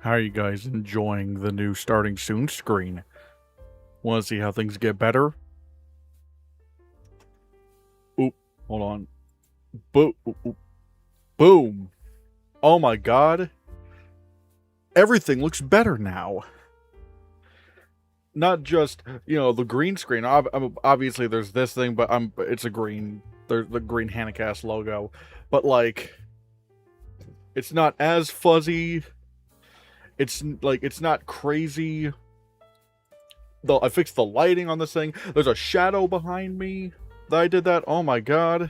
How are you guys enjoying the new starting soon screen? Want to see how things get better? Oop, hold on. Boom. Boom. Oh my god. Everything looks better now. Not just, the green screen. Obviously there's this thing, but it's a green, there's the green Hannahcast logo. But like, it's not as fuzzy. It's not crazy. I fixed the lighting on this thing. There's a shadow behind me that I did that. Oh my god.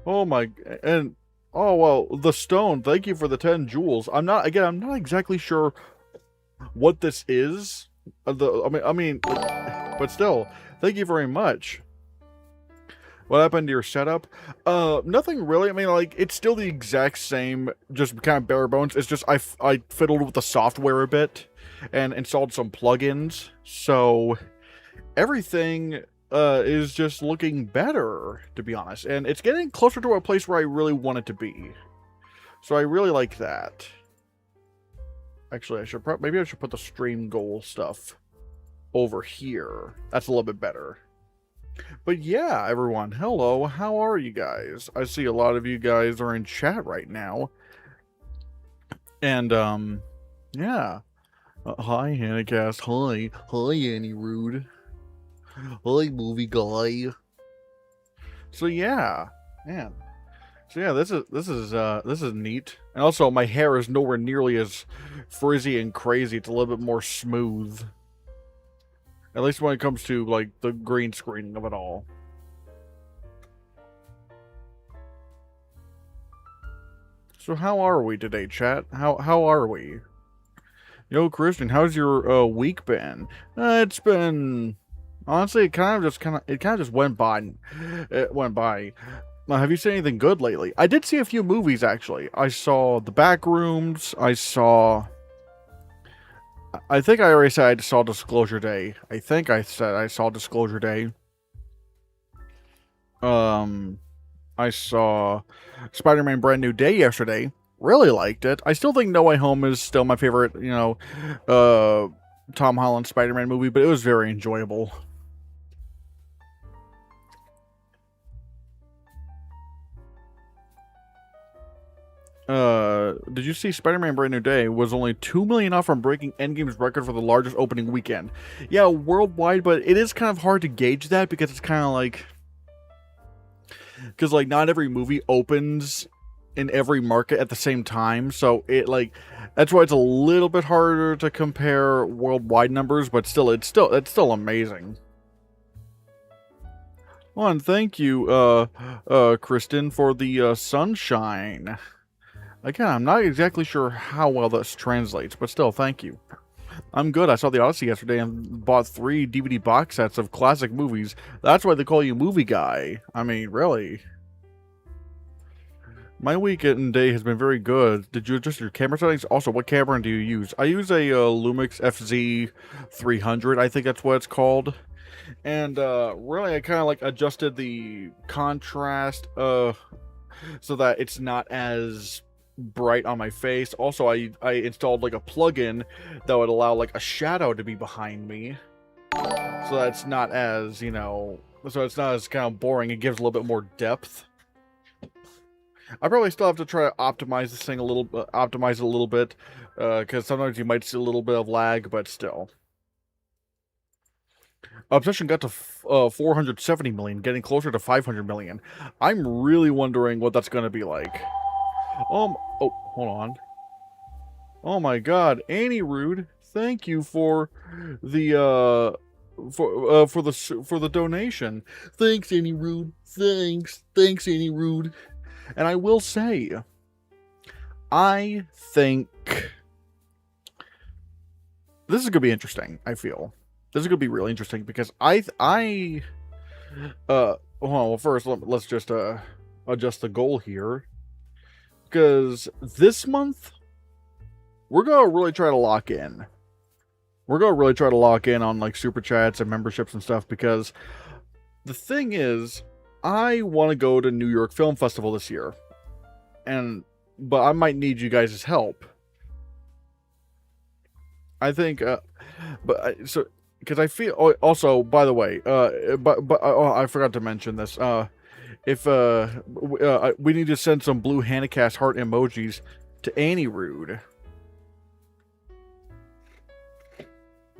Oh my, and oh well, the stone. Thank you for the 10 jewels. I'm not exactly sure what this is. But still, thank you very much. What happened to your setup? Nothing really. It's still the exact same, just kind of bare bones. It's just I fiddled with the software a bit and installed some plugins. So everything is just looking better, to be honest. And it's getting closer to a place where I really want it to be. So I really like that. Actually, maybe I should put the stream goal stuff over here. That's a little bit better. But yeah, everyone, hello, how are you guys? I see a lot of you guys are in chat right now. And, yeah. Hi, Hannahcast. Hi. Hi, Annie Rude. Hi, movie guy. So yeah, man. So yeah, this is neat. And also, my hair is nowhere nearly as frizzy and crazy. It's a little bit more smooth. At least when it comes to, like, the green screening of it all. So how are we today, chat? How are we? Yo, Christian, how's your week been? It's been, honestly, it kind of just went by. It went by. Have you seen anything good lately? I did see a few movies, actually. I saw The Backrooms. I think I already said I saw Disclosure Day. I think I said I saw Disclosure Day. I saw Spider-Man Brand New Day yesterday. Really liked it. I still think No Way Home is still my favorite, Tom Holland Spider-Man movie, but it was very enjoyable. Did you see Spider-Man Brand New Day was only 2 million off from breaking Endgame's record for the largest opening weekend? Yeah, worldwide, but it is kind of hard to gauge that because it's kind of like... Because, like, not every movie opens in every market at the same time, so that's why it's a little bit harder to compare worldwide numbers, but still, it's still amazing. Well, and thank you, Kristen, for the, sunshine. Again, I'm not exactly sure how well this translates, but still, thank you. I'm good. I saw The Odyssey yesterday and bought 3 DVD box sets of classic movies. That's why they call you Movie Guy. I mean, really. My weekend day has been very good. Did you adjust your camera settings? Also, what camera do you use? I use a Lumix FZ300, I think that's what it's called. And really, I kind of like adjusted the contrast so that it's not as bright on my face. Also, I installed like a plugin that would allow like a shadow to be behind me, so that's not as, so it's not as kind of boring. It gives a little bit more depth. I probably still have to try to optimize this thing a little, optimize it a little bit, because sometimes you might see a little bit of lag, but still. Obsession got to 470 million, getting closer to 500 million. I'm really wondering what that's going to be like. Oh, hold on. Oh my god, Annie Rude, thank you for the for the donation. Thanks, Annie Rude. Thanks, Annie Rude. And I will say, I think this is gonna be interesting. I feel this is gonna be really interesting because well, first let's just adjust the goal here. Because this month, we're going to really try to lock in. We're going to really try to lock in on, like, super chats and memberships and stuff. Because the thing is, I want to go to New York Film Festival this year. But I might need you guys' help. I think, but so because I feel. Oh, also, by the way, but oh, I forgot to mention this. If we need to send some blue Hannahcast heart emojis to Annie Rude.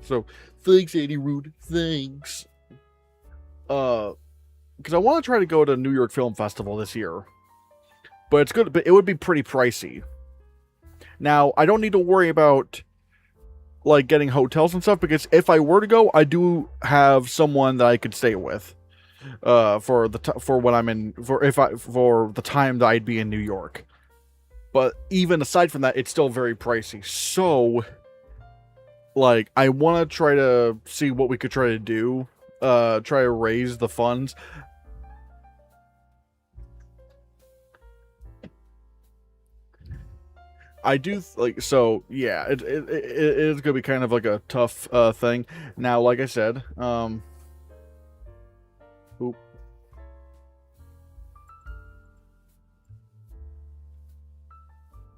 So thanks, Annie Rude. Thanks. Because I want to try to go to New York Film Festival this year, but it's good. But it would be pretty pricey. Now I don't need to worry about like getting hotels and stuff because if I were to go, I do have someone that I could stay with. For when I'm in for the time that I'd be in New York. But even aside from that, it's still very pricey. So, like, I want to try to see what we could try to do. Try to raise the funds. I do like so. Yeah, it is gonna be kind of like a tough thing. Now, like I said, oop.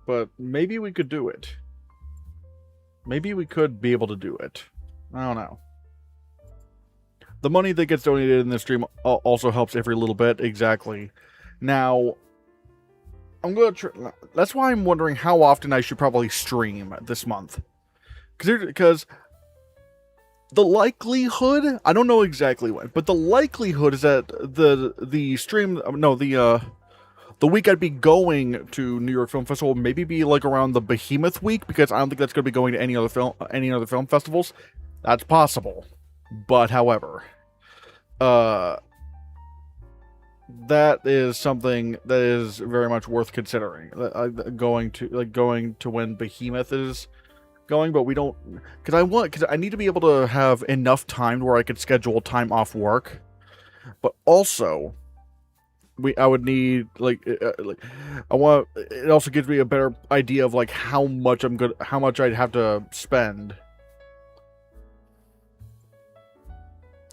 But maybe we could do it. Maybe we could be able to do it. I don't know. The money that gets donated in this stream also helps every little bit. Exactly. Now, I'm going to... That's why I'm wondering how often I should probably stream this month. Because the likelihood... I don't know exactly when, but the likelihood is that the stream... No, the week I'd be going to New York Film Festival maybe be like around the Behemoth week, because I don't think that's going to be going to any other film festivals. That's possible. But however, that is something that is very much worth considering. Going to when Behemoth is going, but we don't, because I need to be able to have enough time where I could schedule time off work, but also I would need I want, it also gives me a better idea of like how much I'd have to spend.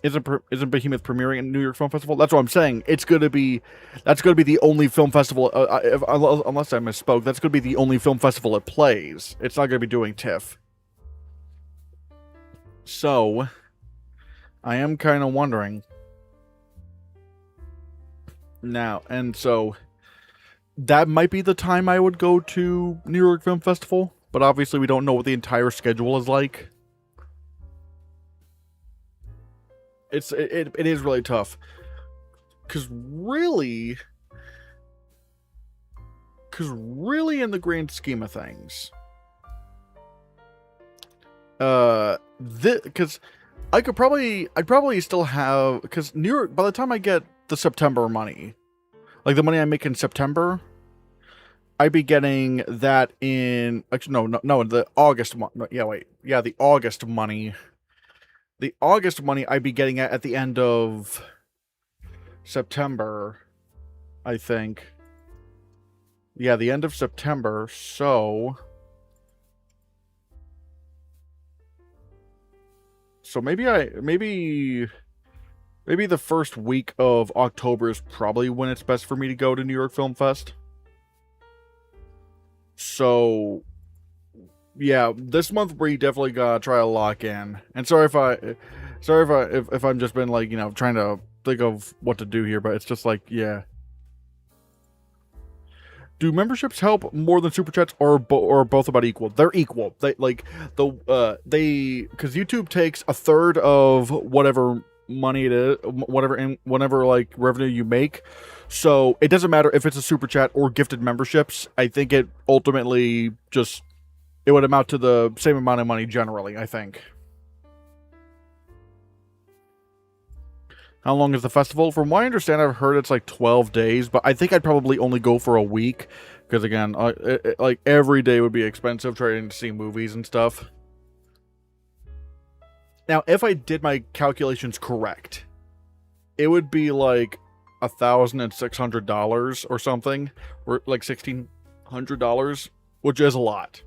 Isn't Behemoth premiering in New York Film Festival? That's what I'm saying. That's going to be the only film festival, unless I misspoke, that's going to be the only film festival it plays. It's not going to be doing TIFF. So, I am kind of wondering. Now, and so, that might be the time I would go to New York Film Festival, but obviously we don't know what the entire schedule is like. It is really tough, because really in the grand scheme of things, because I'd probably still have, because New York, by the time I get the September money, like the money I make in September, I'd be getting that in, actually no the August month. The August money. The August money I'd be getting at the end of September, I think. Yeah, the end of September, so maybe the first week of October is probably when it's best for me to go to New York Film Fest. So yeah, this month we definitely gotta try to lock in. And sorry if I'm just been like, trying to think of what to do here, but it's just like, yeah. Do memberships help more than super chats, or both about equal? They're equal. They because YouTube takes a third of whatever money it is, whatever like revenue you make. So it doesn't matter if it's a super chat or gifted memberships. I think it ultimately just, it would amount to the same amount of money generally, I think. How long is the festival? From what I understand, I've heard it's like 12 days, but I think I'd probably only go for a week, because again, like every day would be expensive trying to see movies and stuff. Now, if I did my calculations correct, it would be like $1,600 or something, or like $1,600, which is a lot.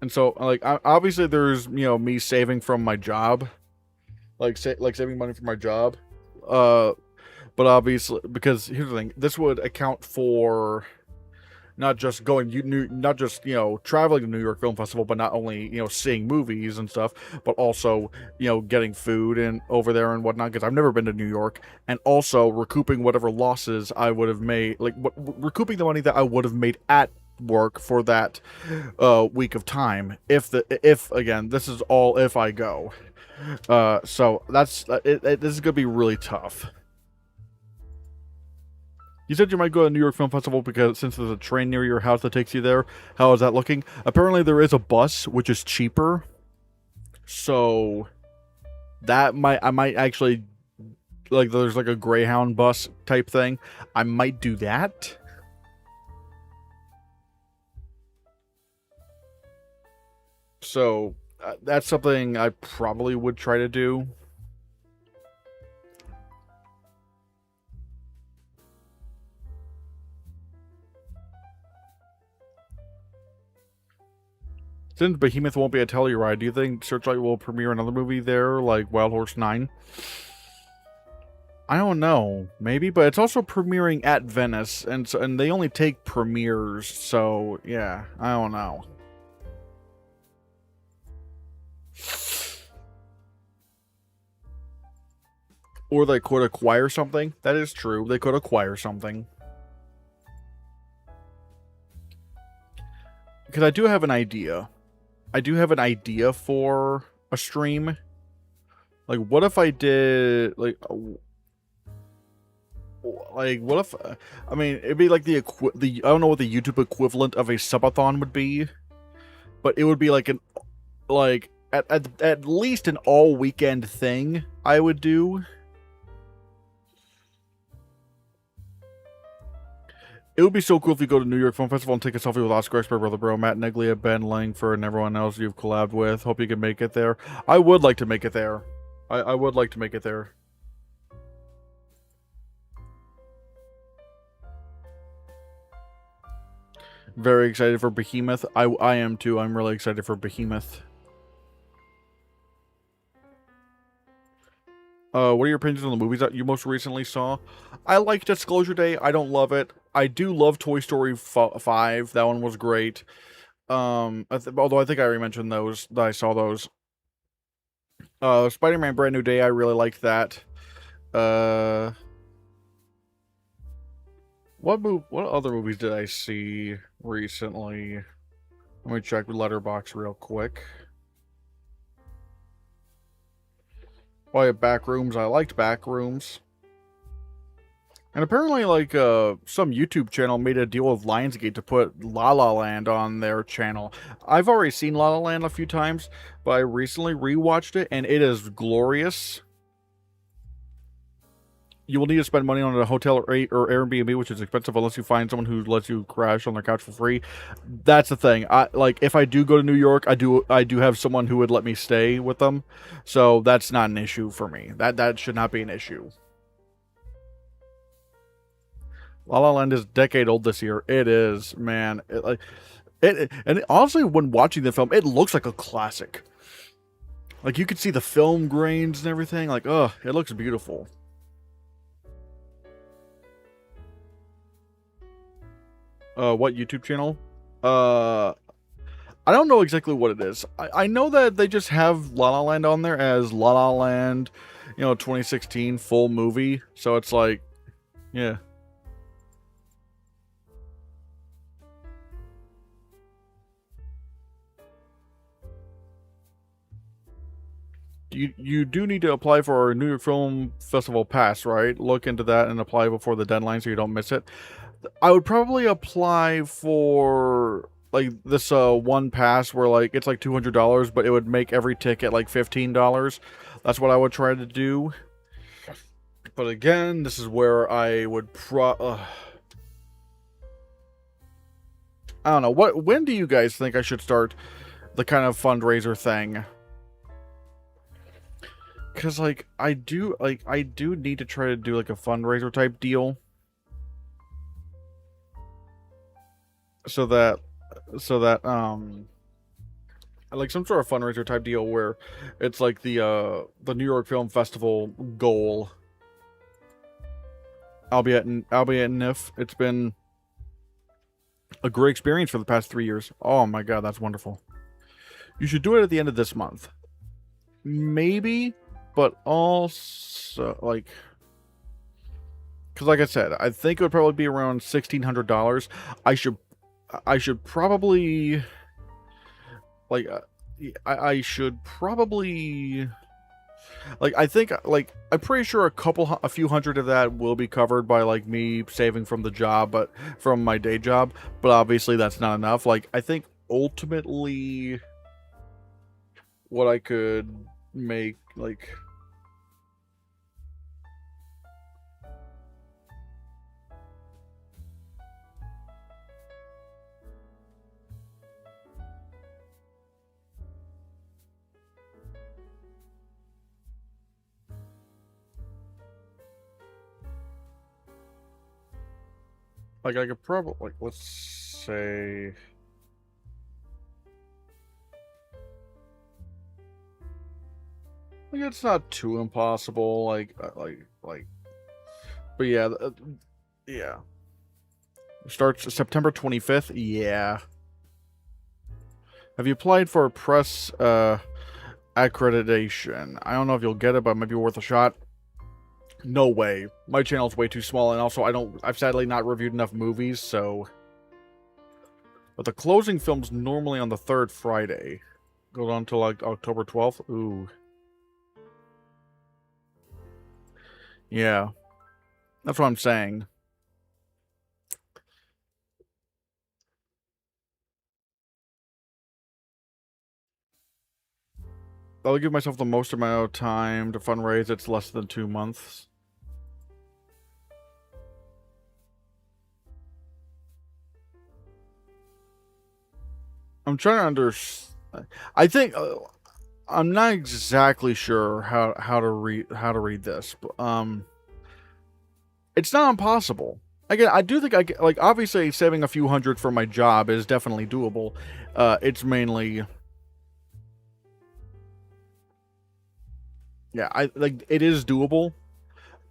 And so, like, obviously there's, me saving from my job, like saving money from my job. But obviously, because here's the thing, this would account for not just going, not just traveling to New York Film Festival, but not only seeing movies and stuff, but also getting food and over there and whatnot. Because I've never been to New York, and also recouping whatever losses I would have made, like recouping the money that I would have made at work for that week of time. If again, this is all if I go. So that's this is gonna be really tough. You said you might go to New York Film Festival because since there's a train near your house that takes you there. How is that looking? Apparently there is a bus which is cheaper. So I might actually, like, there's like a Greyhound bus type thing. I might do that. So that's something I probably would try to do. Since Behemoth won't be a Telluride, do you think Searchlight will premiere another movie there, like Wild Horse 9? I don't know, maybe, but it's also premiering at Venice, and they only take premieres, so yeah, I don't know. Or they could acquire something. That is true. They could acquire something. Because I do have an idea. I do have an idea for a stream. Like, what if I did, like what if, I mean, it'd be like the I don't know what the YouTube equivalent of a subathon would be, but it would be like at least an all weekend thing I would do. It would be so cool if you go to New York Film Festival and take a selfie with Oscar expert brother bro, Matt Neglia, Ben Langford, and everyone else you've collabed with. Hope you can make it there. I would like to make it there. I would like to make it there. Very excited for Behemoth. I am too. I'm really excited for Behemoth. What are your opinions on the movies that you most recently saw? I like Disclosure Day. I don't love it. I do love Toy Story 5. That one was great. Although I think I already mentioned those, that I saw those. Spider-Man Brand New Day, I really liked that. What other movies did I see recently? Let me check Letterboxd real quick. Oh yeah, Backrooms. I liked Backrooms. And apparently, like, some YouTube channel made a deal with Lionsgate to put La La Land on their channel. I've already seen La La Land a few times, but I recently rewatched it, and it is glorious. You will need to spend money on a hotel or Airbnb, which is expensive unless you find someone who lets you crash on their couch for free. That's the thing. If I do go to New York, I do have someone who would let me stay with them, so that's not an issue for me. That should not be an issue. La La Land is a decade old this year. It is, man. Honestly, when watching the film, it looks like a classic. Like, you could see the film grains and everything. Like, ugh, it looks beautiful. What YouTube channel? I don't know exactly what it is. I know that they just have La La Land on there as La La Land, 2016 full movie. So it's like, yeah. You do need to apply for a New York Film Festival pass, right? Look into that and apply before the deadline so you don't miss it. I would probably apply for like this one pass where like it's like $200, but it would make every ticket like $15. That's what I would try to do. But again, this is where I would I don't know. When do you guys think I should start the kind of fundraiser thing? Because like I do need to try to do like a fundraiser type deal. So that like some sort of fundraiser type deal where it's like the New York Film Festival goal. Albeit if it's been A great experience for the past 3 years. Oh my god, that's wonderful. You should do it at the end of this month. Maybe, but also, like... Because like I said, I think it would probably be around $1,600. I should... I should probably... Like... I should probably... Like, I think, like, I'm pretty sure a few hundred of that will be covered by, like, me saving from the job, but from my day job, but obviously that's not enough. Like, I think ultimately what I could make, like... Like, I could probably, like, let's say... Like, it's not too impossible, but yeah, yeah. Starts September 25th? Yeah. Have you applied for press, accreditation? I don't know if you'll get it, but it might be worth a shot. No way. My channel's way too small, and also I've sadly not reviewed enough movies, so... But the closing film's normally on the 3rd Friday. Goes on till, like, October 12th? Ooh. Yeah. That's what I'm saying. I'll give myself the most amount of time to fundraise. It's less than 2 months. I'm trying to understand. I think I'm not exactly sure how to read this, but it's not impossible. Again, I do think like obviously saving a few hundred for my job is definitely doable. It's mainly, yeah, it is doable.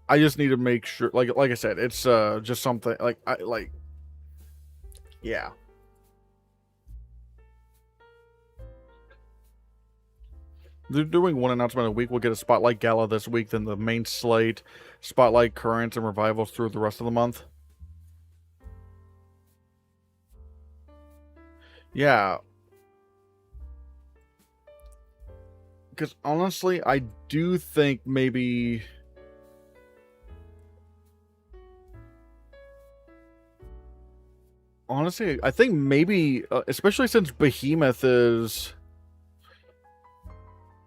I just need to make sure, like I said, it's just something yeah. They're doing one announcement a week. We'll get a Spotlight Gala this week, then the main slate, Spotlight currents and revivals through the rest of the month. Yeah. Because honestly, I do think maybe... Honestly, I think maybe, especially since Behemoth is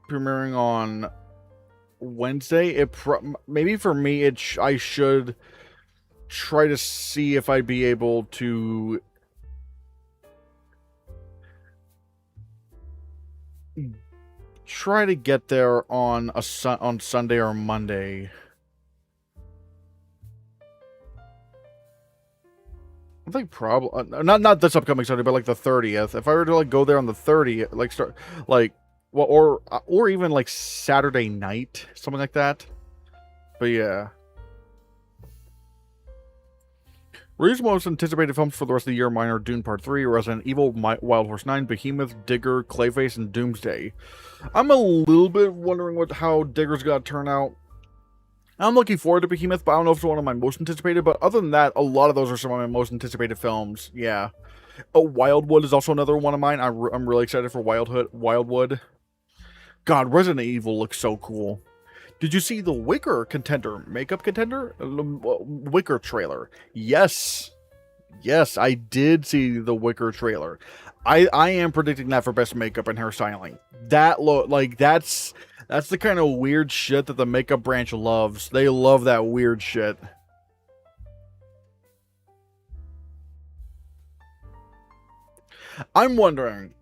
premiering on Wednesday, maybe for me, I should try to see if I'd be able to try to get there on on Sunday or Monday. I think probably not this upcoming Sunday, but like the 30th. If I were to like go there on the 30th, like start like well, or even like Saturday night, something like that. But yeah. Release most anticipated films for the rest of the year: Minor, Dune Part 3, Resident Evil, Wild Horse 9, Behemoth, Digger, Clayface, and Doomsday. I'm a little bit wondering how Digger's got to turn out. I'm looking forward to Behemoth, but I don't know if it's one of my most anticipated. But other than that, a lot of those are some of my most anticipated films. Yeah. Oh, Wildwood is also another one of mine. I'm really excited for Wildwood. God, Resident Evil looks so cool. Did you see the Wicker makeup contender? Wicker trailer. Yes. Yes, I did see the Wicker trailer. I am predicting that for best makeup and hairstyling. That's the kind of weird shit that the makeup branch loves. They love that weird shit. I'm wondering,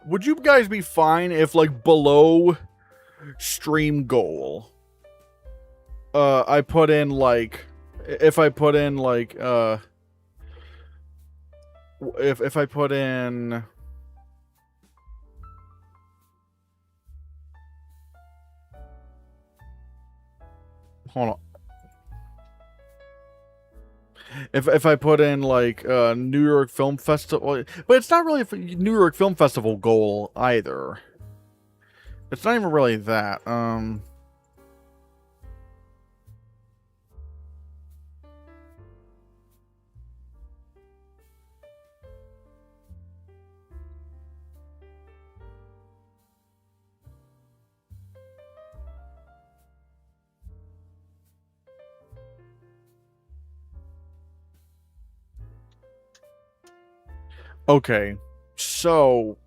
would you guys be fine if, like, below stream goal, I put in, like, if I put in, like, if I put in... Hold on. If I put in like New York Film Festival, but it's not really a New York Film Festival goal either. It's not even really that. Okay, so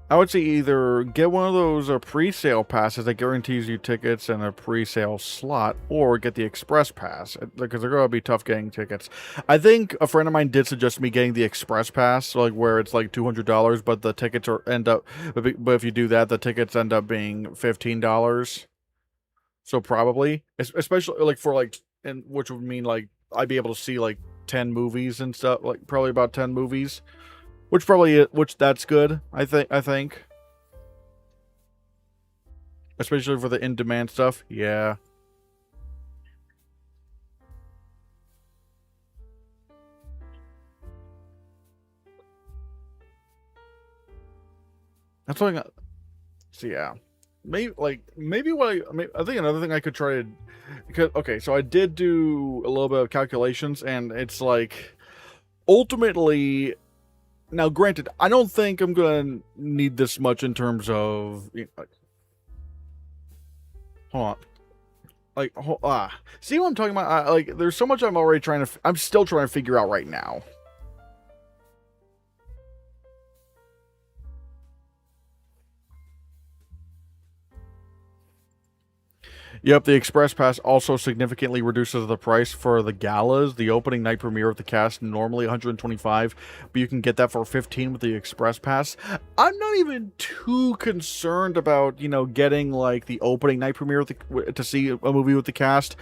I would say either get one of those pre-sale passes that guarantees you tickets and a pre-sale slot, or get the express pass, because they're gonna be tough getting tickets. I think a friend of mine did suggest me getting the express pass, so like where it's like $200, but the tickets end up. But if you do that, the tickets end up being $15. So probably, especially like for like, and which would mean like I'd be able to see like 10 movies and stuff, like probably about 10 movies. Which that's good. I think, especially for the in-demand stuff. Yeah, that's what. So yeah, maybe I think another thing I could try to, because okay, so I did do a little bit of calculations, and it's like ultimately. Now, granted, I don't think I'm gonna need this much in terms of. Hold on. See what I'm talking about? Like, there's so much I'm already trying to. I'm still trying to figure out right now. Yep, the Express Pass also significantly reduces the price for the galas. The opening night premiere of the cast normally 125, but you can get that for 15 with the Express Pass. I'm not even too concerned about, getting like the opening night premiere to see a movie with the cast.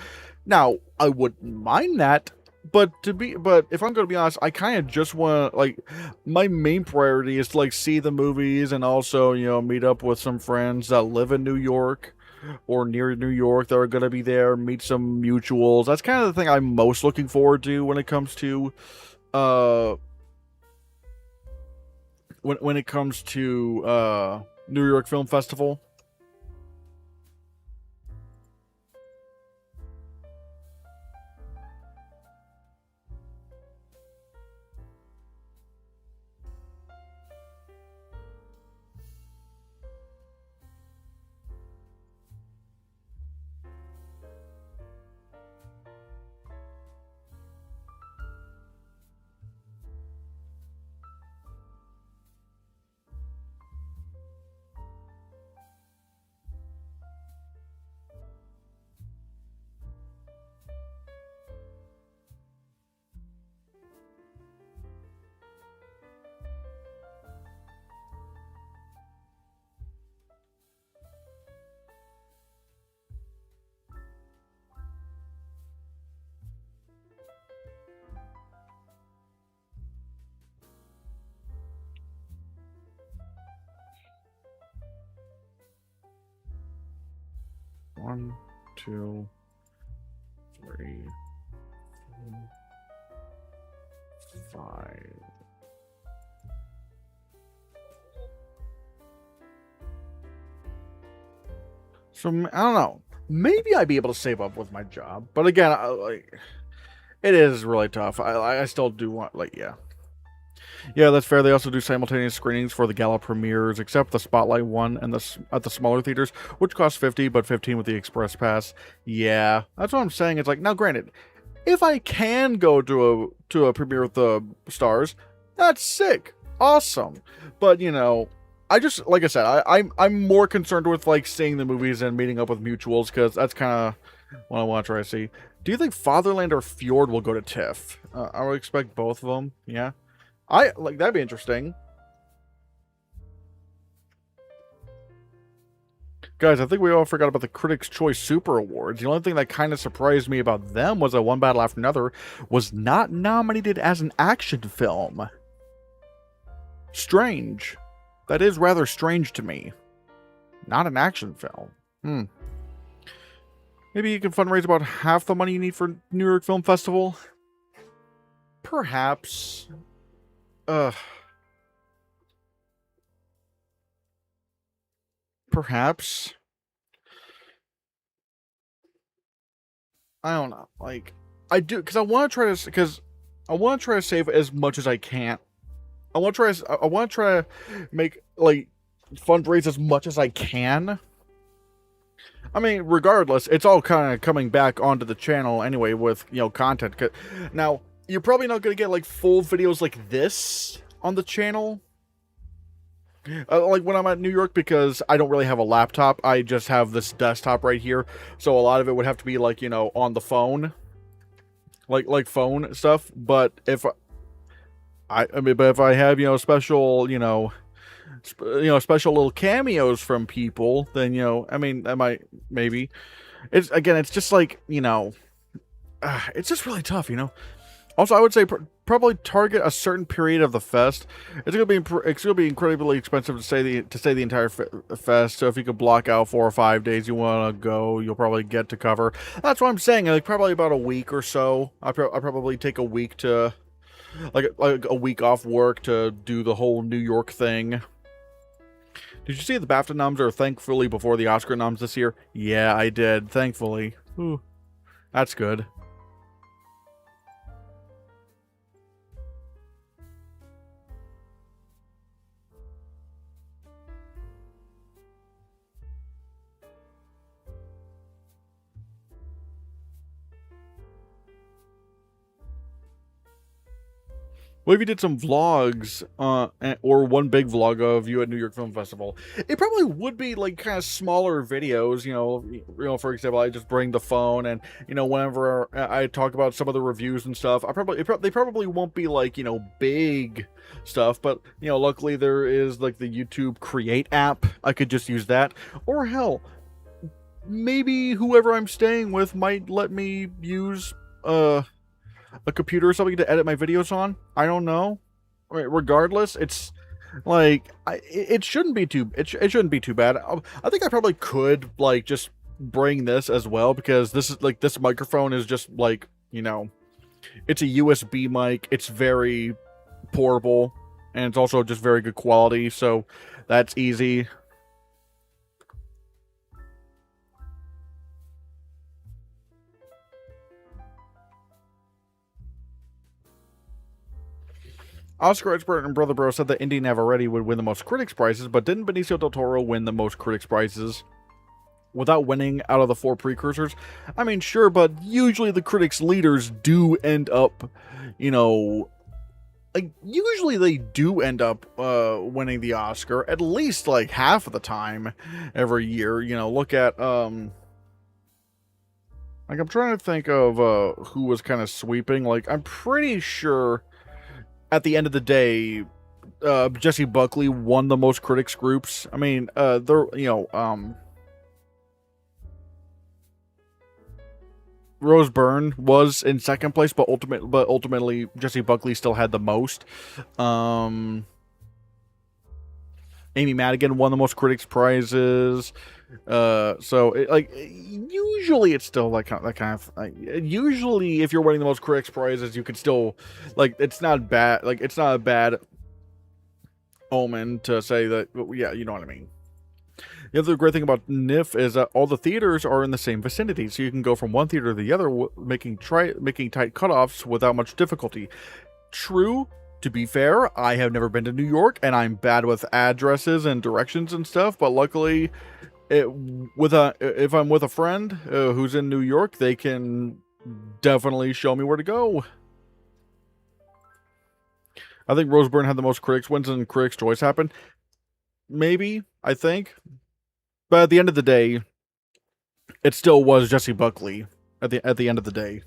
Now, I wouldn't mind that, but if I'm going to be honest, I kind of just want to like my main priority is to like see the movies and also, meet up with some friends that live in New York or near New York that are going to be there, meet some mutuals. That's kind of the thing I'm most looking forward to when it comes to uh when it comes to New York Film Festival. One, two, three, four, five. So I don't know. Maybe I'd be able to save up with my job, but again, it is really tough. I still do want yeah. Yeah, that's fair. They also do simultaneous screenings for the gala premieres, except the Spotlight one and at the smaller theaters, which costs 50, but 15 with the Express Pass. Yeah, that's what I'm saying. It's like, now, granted, if I can go to a premiere with the stars, that's sick, awesome. But I just like I said, I'm more concerned with like seeing the movies and meeting up with mutuals because that's kind of what I want to try to see. Do you think Fatherland or Fjord will go to TIFF? I would expect both of them. Yeah. That'd be interesting. Guys, I think we all forgot about the Critics' Choice Super Awards. The only thing that kind of surprised me about them was that One Battle After Another was not nominated as an action film. Strange. That is rather strange to me. Not an action film. Maybe you can fundraise about half the money you need for New York Film Festival. Perhaps. Perhaps. I don't know. Like, I do, because I want to try to save as much as I can. I want to try to make, like, fundraise as much as I can. I mean, regardless, it's all kind of coming back onto the channel anyway with, content. Now, you're probably not going to get, like, full videos like this on the channel. Like when I'm at New York, because I don't really have a laptop. I just have this desktop right here. So a lot of it would have to be, like, on the phone. Like phone stuff. But if but if I have, special, special little cameos from people, then, I mean, that might, maybe. It's just like, it's just really tough, Also, I would say probably target a certain period of the fest. It's gonna be incredibly expensive to stay the entire fest. So if you could block out 4 or 5 days you want to go, you'll probably get to cover. That's what I'm saying. Like probably about a week or so. I probably take a week to like a week off work to do the whole New York thing. Did you see the BAFTA noms are thankfully before the Oscar noms this year? Yeah, I did. Thankfully. Ooh, that's good. What if you did some vlogs, or one big vlog of you at New York Film Festival? It probably would be like kind of smaller videos, for example, I just bring the phone and, whenever I talk about some of the reviews and stuff, they probably won't be like, big stuff, but, luckily there is like the YouTube Create app. I could just use that. Or hell, maybe whoever I'm staying with might let me use, a computer or something to edit my videos on. I don't know. I mean, regardless, it's like it shouldn't be too it shouldn't be too bad. I think I probably could like just bring this as well, because this microphone is just like, it's a USB mic. It's very portable and it's also just very good quality, so that's easy. Oscar expert and Brother Bro said that Indy Navarrete would win the most critics prizes, but didn't Benicio del Toro win the most critics prizes without winning out of the 4 precursors? I mean, sure, but usually the critics leaders do end up, like, usually they do end up winning the Oscar at least like half of the time every year. Look at like, I'm trying to think of who was kind of sweeping. Like, I'm pretty sure at the end of the day, Jesse Buckley won the most critics groups. I mean, Rose Byrne was in second place, but ultimately Jesse Buckley still had the most. Amy Madigan won the most critics prizes. Usually it's still like that kind of usually if you're winning the most critics prizes, you can still, like, it's not bad. Like, it's not a bad omen to say that. Yeah, you know what I mean. The other great thing about NIF is that all the theaters are in the same vicinity, so you can go from one theater to the other, making tight cutoffs without much difficulty. True. To be fair, I have never been to New York, and I'm bad with addresses and directions and stuff, but luckily, if I'm with a friend who's in New York, they can definitely show me where to go. I think Rose Byrne had the most critics wins and Critics' Choice happened. Maybe, I think. But at the end of the day, it still was Jesse Buckley at the end of the day.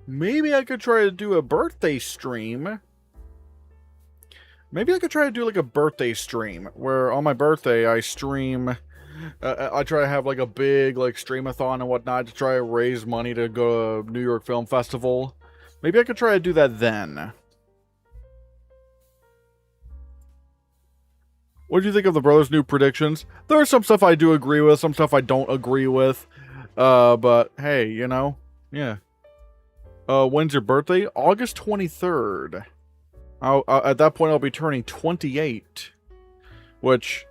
Maybe I could try to do a birthday stream. Maybe I could try to do like a birthday stream where on my birthday I stream. I try to have like a big like streamathon and whatnot to try to raise money to go to New York Film Festival. Maybe I could try to do that then. What do you think of the brothers' new predictions? There's some stuff I do agree with, some stuff I don't agree with. But hey, you know, yeah. When's your birthday? August 23rd. At that point, I'll be turning 28. Which,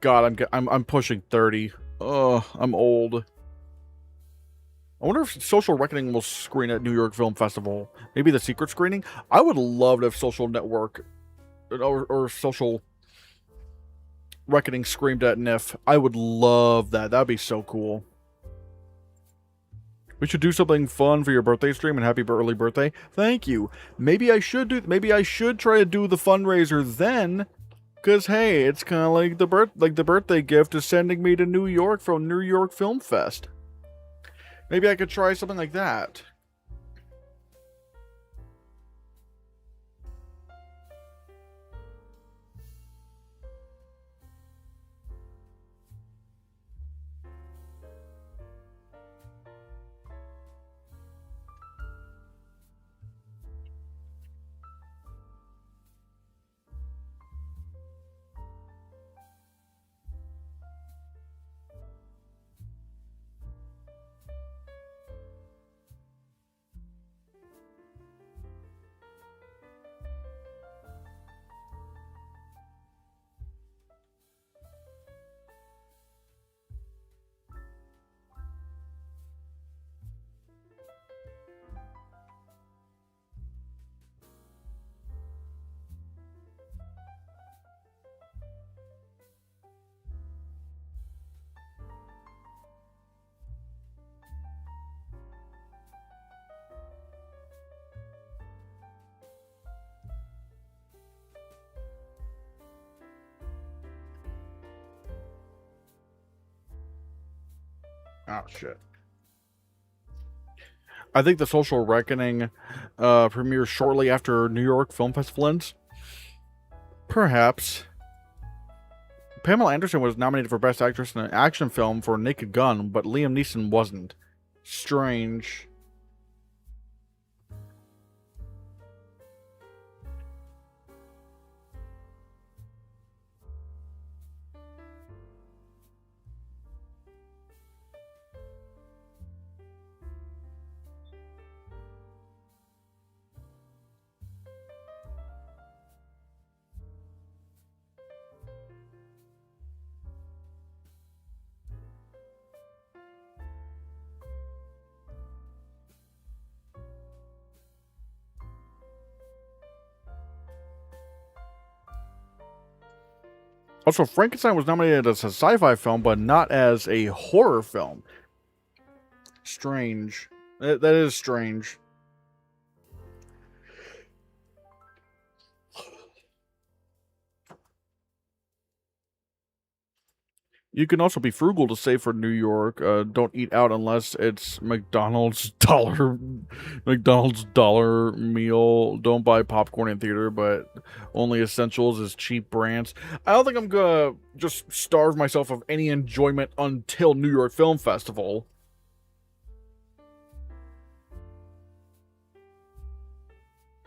God, I'm pushing 30. Ugh, I'm old. I wonder if Social Reckoning will screen at New York Film Festival. Maybe the secret screening? I would love to have Social Network or Social Reckoning screamed at NIF. I would love that. That'd be so cool. We should do something fun for your birthday stream and happy early birthday. Thank you. Maybe I should try to do the fundraiser then. Cause hey, it's kind of like the birthday gift is sending me to New York from New York Film Fest. Maybe I could try something like that. Oh, shit. I think the Social Reckoning premieres shortly after New York Film Festival ends. Perhaps. Pamela Anderson was nominated for Best Actress in an Action Film for Naked Gun, but Liam Neeson wasn't. Strange. Also, Frankenstein was nominated as a sci-fi film, but not as a horror film. Strange. That is strange. You can also be frugal to save for New York. Don't eat out unless it's McDonald's dollar meal. Don't buy popcorn in theater, but only essentials is cheap brands. I don't think I'm gonna just starve myself of any enjoyment until New York Film Festival.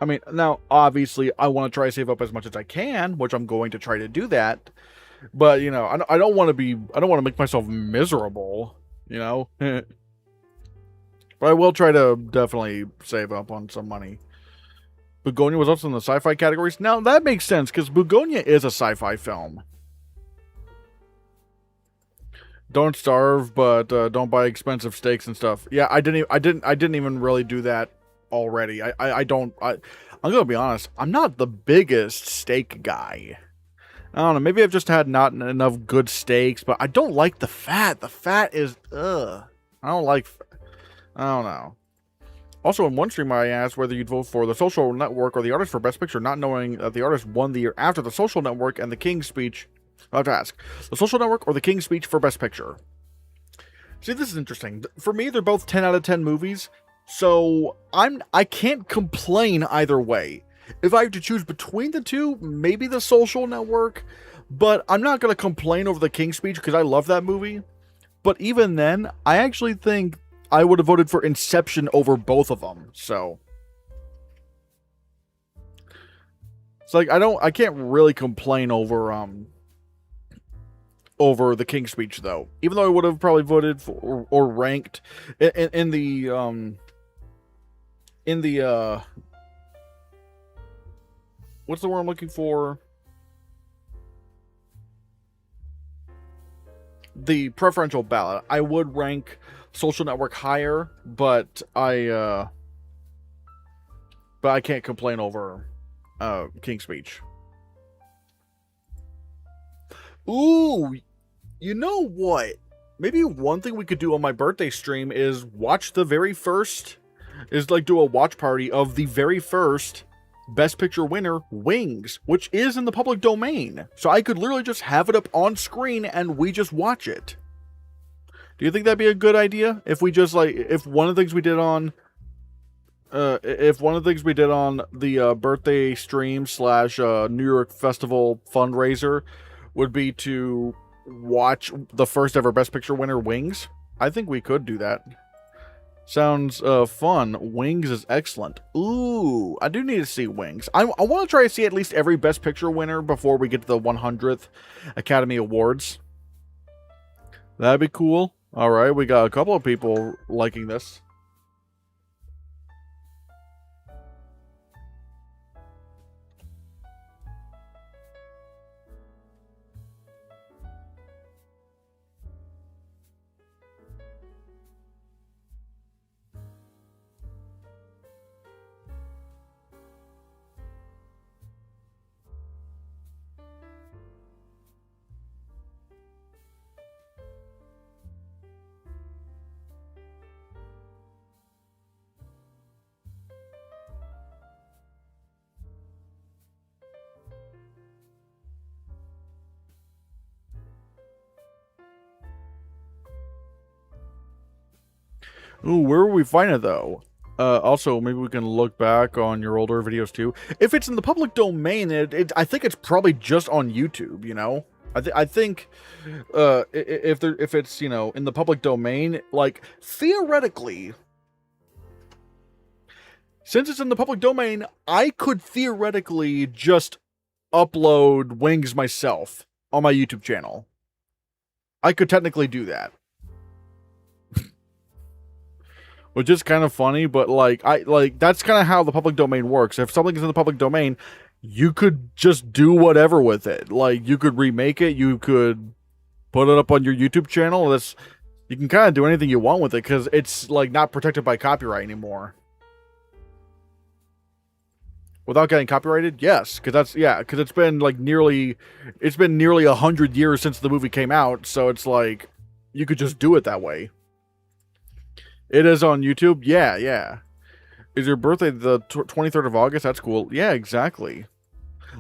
I mean, now obviously I want to try to save up as much as I can, which I'm going to try to do that. But, you know, I don't want to make myself miserable, you know? But I will try to definitely save up on some money. Begonia was also in the sci-fi categories. Now, that makes sense, because Begonia is a sci-fi film. Don't starve, but don't buy expensive steaks and stuff. Yeah, I didn't even really do that already. I'm gonna be honest, I'm not the biggest steak guy. I don't know, maybe I've just had not enough good steaks, but I don't like the fat. The fat is, ugh. I don't know. Also, in one stream, I asked whether you'd vote for The Social Network or The Artist for Best Picture, not knowing that The Artist won the year after The Social Network and The King's Speech. I'll have to ask. The Social Network or The King's Speech for Best Picture? See, this is interesting. For me, they're both 10 out of 10 movies. So I can't complain either way. If I have to choose between the two, maybe the Social Network, but I'm not gonna complain over the King's Speech because I love that movie. But even then, I actually think I would have voted for Inception over both of them. So it's like I can't really complain over the King's Speech though. Even though I would have probably voted for or ranked in the what's the word I'm looking for? The preferential ballot. I would rank Social Network higher, but I can't complain over King's Speech. Ooh, you know what? Maybe one thing we could do on my birthday stream is watch the very first, is like do a watch party of the very first Best Picture winner, Wings, which is in the public domain. So I could literally just have it up on screen and we just watch it. Do you think that'd be a good idea? If we just like, if one of the things we did on the birthday stream / New York Festival fundraiser would be to watch the first ever Best Picture winner, Wings? I think we could do that. Sounds fun. Wings is excellent. Ooh, I do need to see Wings. I want to try to see at least every Best Picture winner before we get to the 100th Academy Awards. That'd be cool. All right, we got a couple of people liking this. Ooh, where will we find it though? Also, maybe we can look back on your older videos too. If it's in the public domain, I think it's probably just on YouTube. You know, I think if it's, you know, in the public domain, like theoretically, since it's in the public domain, I could theoretically just upload Wings myself on my YouTube channel. I could technically do that. Which is kind of funny, but that's kind of how the public domain works. If something is in the public domain, you could just do whatever with it. Like, you could remake it, you could put it up on your YouTube channel. You can kind of do anything you want with it because it's like not protected by copyright anymore. Without getting copyrighted, yes, because it's been nearly 100 years since the movie came out, so it's like you could just do it that way. It is on YouTube? Yeah. Is your birthday the 23rd of August? That's cool. Yeah, exactly.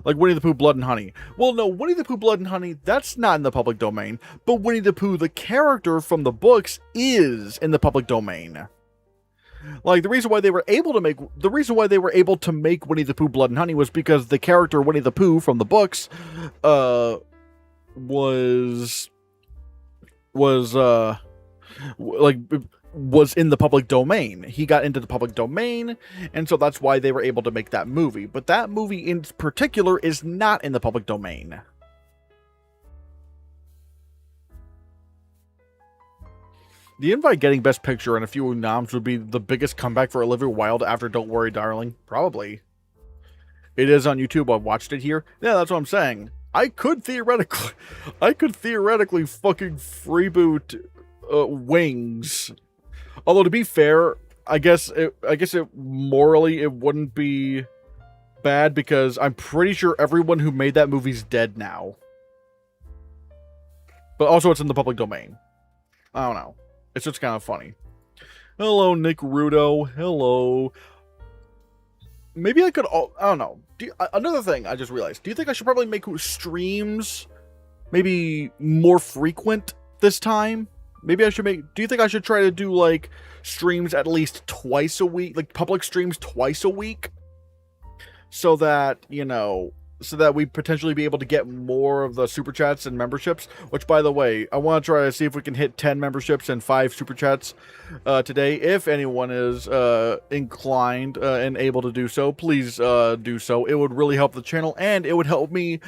Like Winnie the Pooh, Blood and Honey. Well, no, Winnie the Pooh, Blood and Honey, that's not in the public domain. But Winnie the Pooh, the character from the books, is in the public domain. Like, the reason why they were able to make Winnie the Pooh, Blood and Honey was because the character Winnie the Pooh from the books, was in the public domain. He got into the public domain, and so that's why they were able to make that movie. But that movie in particular is not in the public domain. The invite getting Best Picture and a few noms would be the biggest comeback for Olivia Wilde after Don't Worry, Darling. Probably. It is on YouTube. I watched it here. Yeah, that's what I'm saying. I could theoretically fucking freeboot Wings. Although, to be fair, I guess morally it wouldn't be bad because I'm pretty sure everyone who made that movie's dead now. But also it's in the public domain. I don't know. It's just kind of funny. Hello, Nick Rudo. Hello. Maybe I could... I don't know. Another thing I just realized. Do you think I should probably make streams maybe more frequent this time? Maybe I should make... Do you think I should try to do, like, streams at least twice a week? Like, public streams twice a week? So that, you know... So that we potentially be able to get more of the super chats and memberships. Which, by the way, I want to try to see if we can hit 10 memberships and 5 super chats today. If anyone is inclined and able to do so, please do so. It would really help the channel, and it would help me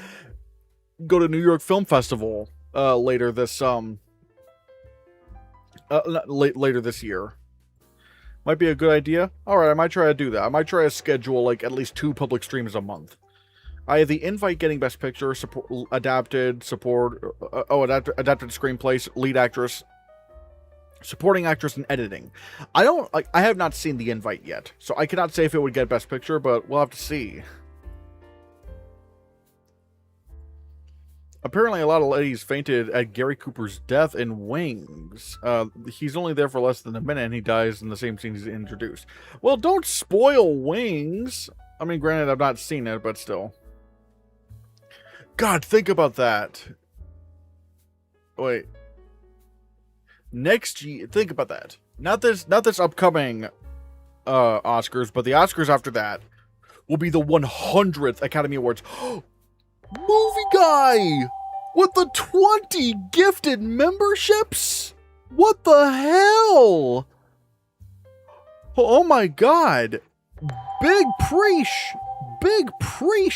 go to New York Film Festival later this later this year. Might be a good idea. All right, I might try to do that. I might try to schedule like at least 2 public streams a month. I have the invite getting best picture, adapted screenplay, lead actress, supporting actress, and editing. I have not seen the invite yet, so I cannot say if it would get best picture, but we'll have to see. Apparently, a lot of ladies fainted at Gary Cooper's death in Wings. He's only there for less than a minute, and he dies in the same scene he's introduced. Well, don't spoil Wings. I mean, granted, I've not seen it, but still. God, think about that. Wait. Next year, think about that. Not this upcoming Oscars, but the Oscars after that will be the 100th Academy Awards. Movie Guy with the 20 gifted memberships? What the hell? Oh my god. Big preach,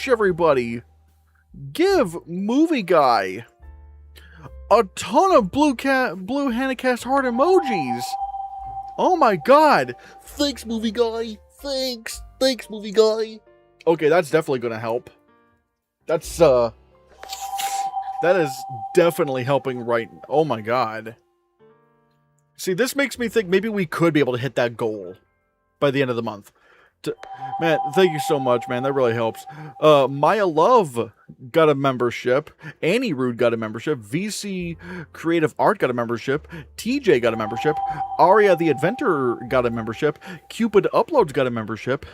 everybody. Give Movie Guy a ton of blue Hannahcast heart emojis. Oh my god. Thanks, Movie Guy. Thanks, Movie Guy. Okay, that's definitely gonna help. That's that is definitely helping right. Oh my god. See, this makes me think maybe we could be able to hit that goal by the end of the month. Man, thank you so much, man. That really helps. Maya Love got a membership. Annie Rude got a membership. VC Creative Art got a membership. TJ got a membership. Aria the Inventor got a membership. Cupid Uploads got a membership.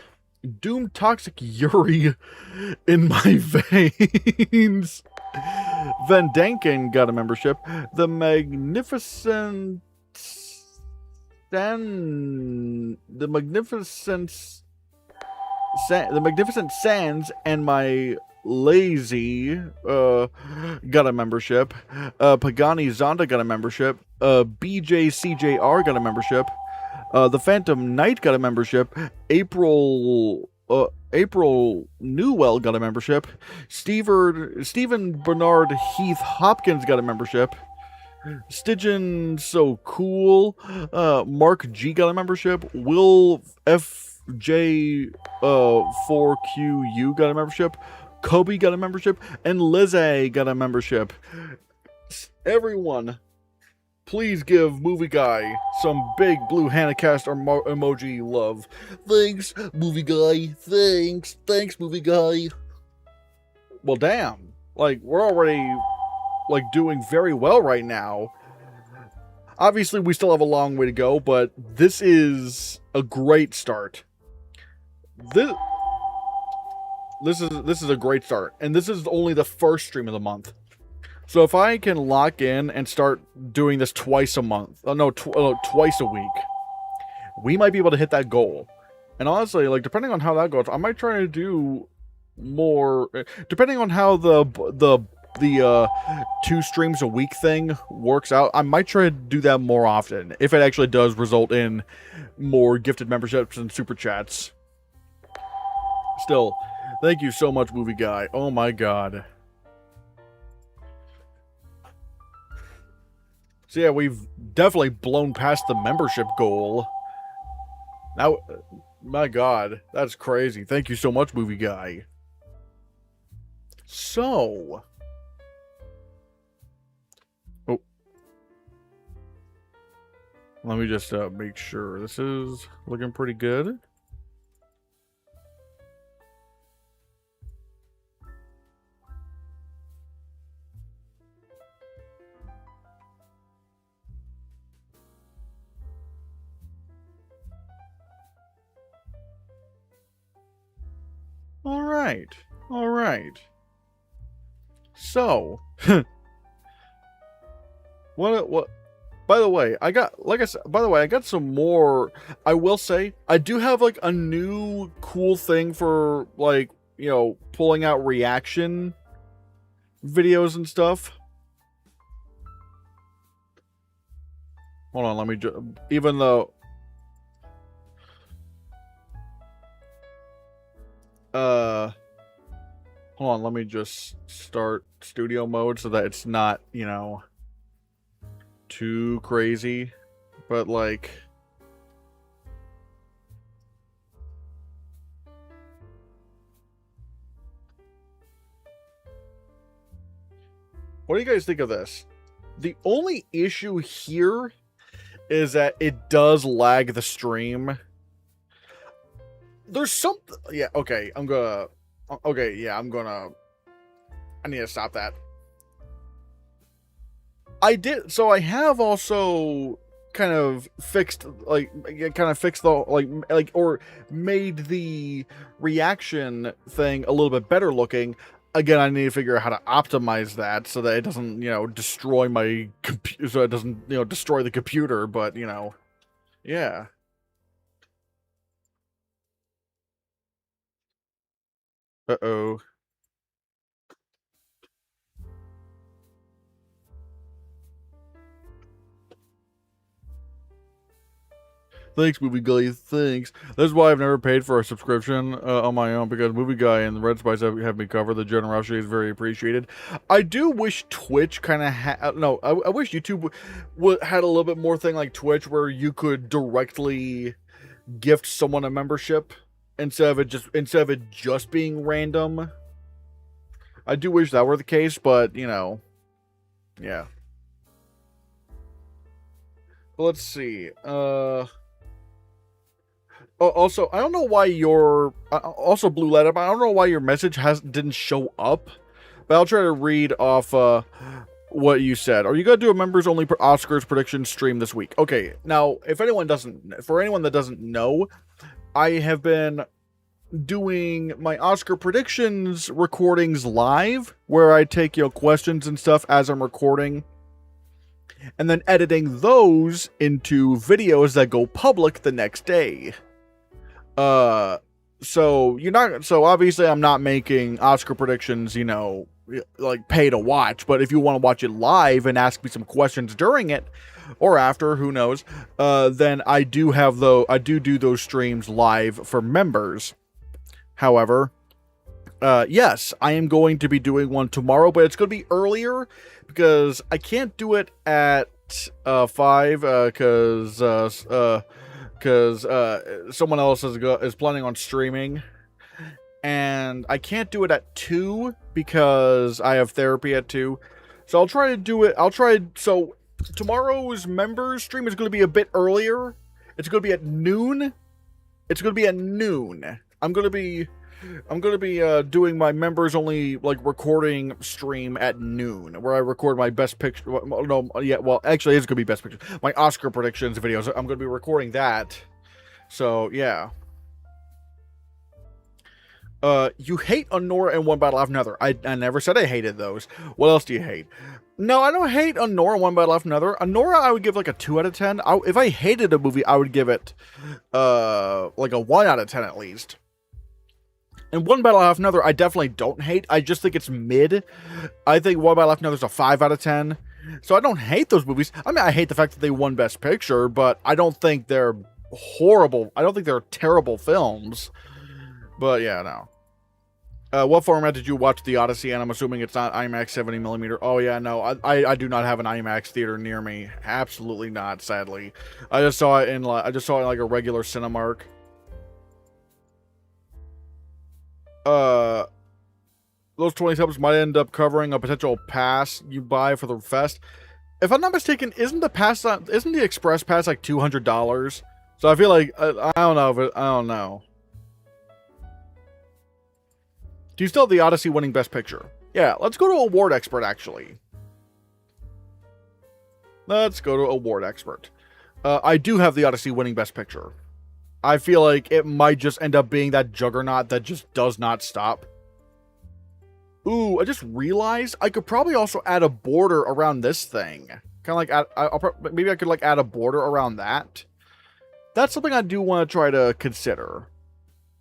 Doom Toxic Yuri in my veins. Van Danken got a membership. The Magnificent Sands and my Lazy got a membership. Pagani Zonda got a membership. BJCJR got a membership. The Phantom Knight got a membership. April Newell got a membership. Stephen Bernard Heath Hopkins got a membership. Stygian So Cool. Mark G got a membership. Will FJ4QU got a membership. Kobe got a membership. And Lizzie got a membership. Everyone, please give Movie Guy some big blue Hannahcast emoji love. Thanks, Movie Guy. Thanks, Movie Guy. Well, damn. Like, we're already, like, doing very well right now. Obviously, we still have a long way to go, but this is a great start. This is a great start, and this is only the first stream of the month. So if I can lock in and start doing this twice a month, twice a week, we might be able to hit that goal. And honestly, like, depending on how that goes, I might try to do more, depending on how the 2 streams a week thing works out. I might try to do that more often if it actually does result in more gifted memberships and super chats. Still, thank you so much, Movie Guy. Oh my god. So yeah, we've definitely blown past the membership goal. Now, my god, that's crazy. Thank you so much, Movie Guy. So, oh, let me just make sure this is looking pretty good. All right. So, what? By the way, I got, like I said, by the way, I got some more. I will say, I do have like a new cool thing for like, you know, pulling out reaction videos and stuff. Hold on, let me just, even though, hold on, let me just start studio mode so that it's not, you know, too crazy, but like, what do you guys think of this? The only issue here is that it does lag the stream. There's something, yeah, okay, I'm gonna, okay, yeah, I need to stop that. So I have also kind of fixed the, or made the reaction thing a little bit better looking. Again, I need to figure out how to optimize that so that it doesn't, you know, destroy my computer, so it doesn't, you know, destroy the computer, but, you know, yeah. Uh-oh. Thanks, Movie Guy. Thanks. That's why I've never paid for a subscription on my own, because Movie Guy and Red Spice have me covered. The generosity is very appreciated. I do wish Twitch kind of had... No, I wish YouTube had a little bit more thing like Twitch where you could directly gift someone a membership instead of it just being random. I do wish that were the case, but, you know, yeah. But let's see. Also, I don't know why your also Blue Letter, but I don't know why your message didn't show up. But I'll try to read off what you said. Are you gonna do a members only Oscars prediction stream this week? Okay, now for anyone that doesn't know, I have been doing my Oscar predictions recordings live, where I take, you know, questions and stuff as I'm recording, and then editing those into videos that go public the next day. So obviously I'm not making Oscar predictions, you know, like pay to watch, but if you want to watch it live and ask me some questions during it or after, who knows, then I do do those streams live for members. However, yes, I am going to be doing one tomorrow, but it's going to be earlier because I can't do it at 5 because someone else is planning on streaming, and I can't do it at 2 because I have therapy at 2. So I'll try to do it. So tomorrow's members stream is going to be a bit earlier. It's going to be at noon. I'm going to be doing my members only like recording stream at noon, where I record my best picture. No, yeah, well, actually, it's gonna be best picture. My Oscar predictions videos. I'm gonna be recording that. So yeah. You hate Honora and One Battle After Another. I never said I hated those. What else do you hate? No, I don't hate Honora and One Battle After Another. Honora, I would give like a 2 out of 10. If I hated a movie, I would give it like a 1 out of 10 at least. And One Battle After Another, I definitely don't hate. I just think it's mid. I think One Battle After Another is a 5 out of 10. So I don't hate those movies. I mean, I hate the fact that they won Best Picture, but I don't think they're horrible. I don't think they're terrible films. But yeah, no. What format did you watch The Odyssey in? I'm assuming it's not IMAX 70mm. Oh yeah, no. I do not have an IMAX theater near me. Absolutely not, sadly. I just saw it in like a regular Cinemark. Those 20 subs might end up covering a potential pass you buy for the fest. If I'm not mistaken, isn't the express pass like $200? So I feel like I don't know. Do you still have The Odyssey winning Best Picture? Yeah, let's go to Award Expert actually. Let's go to Award Expert. I do have The Odyssey winning Best Picture. I feel like it might just end up being that juggernaut that just does not stop. Ooh, I just realized I could probably also add a border around this thing. Kind of like maybe I could like add a border around that. That's something I do want to try to consider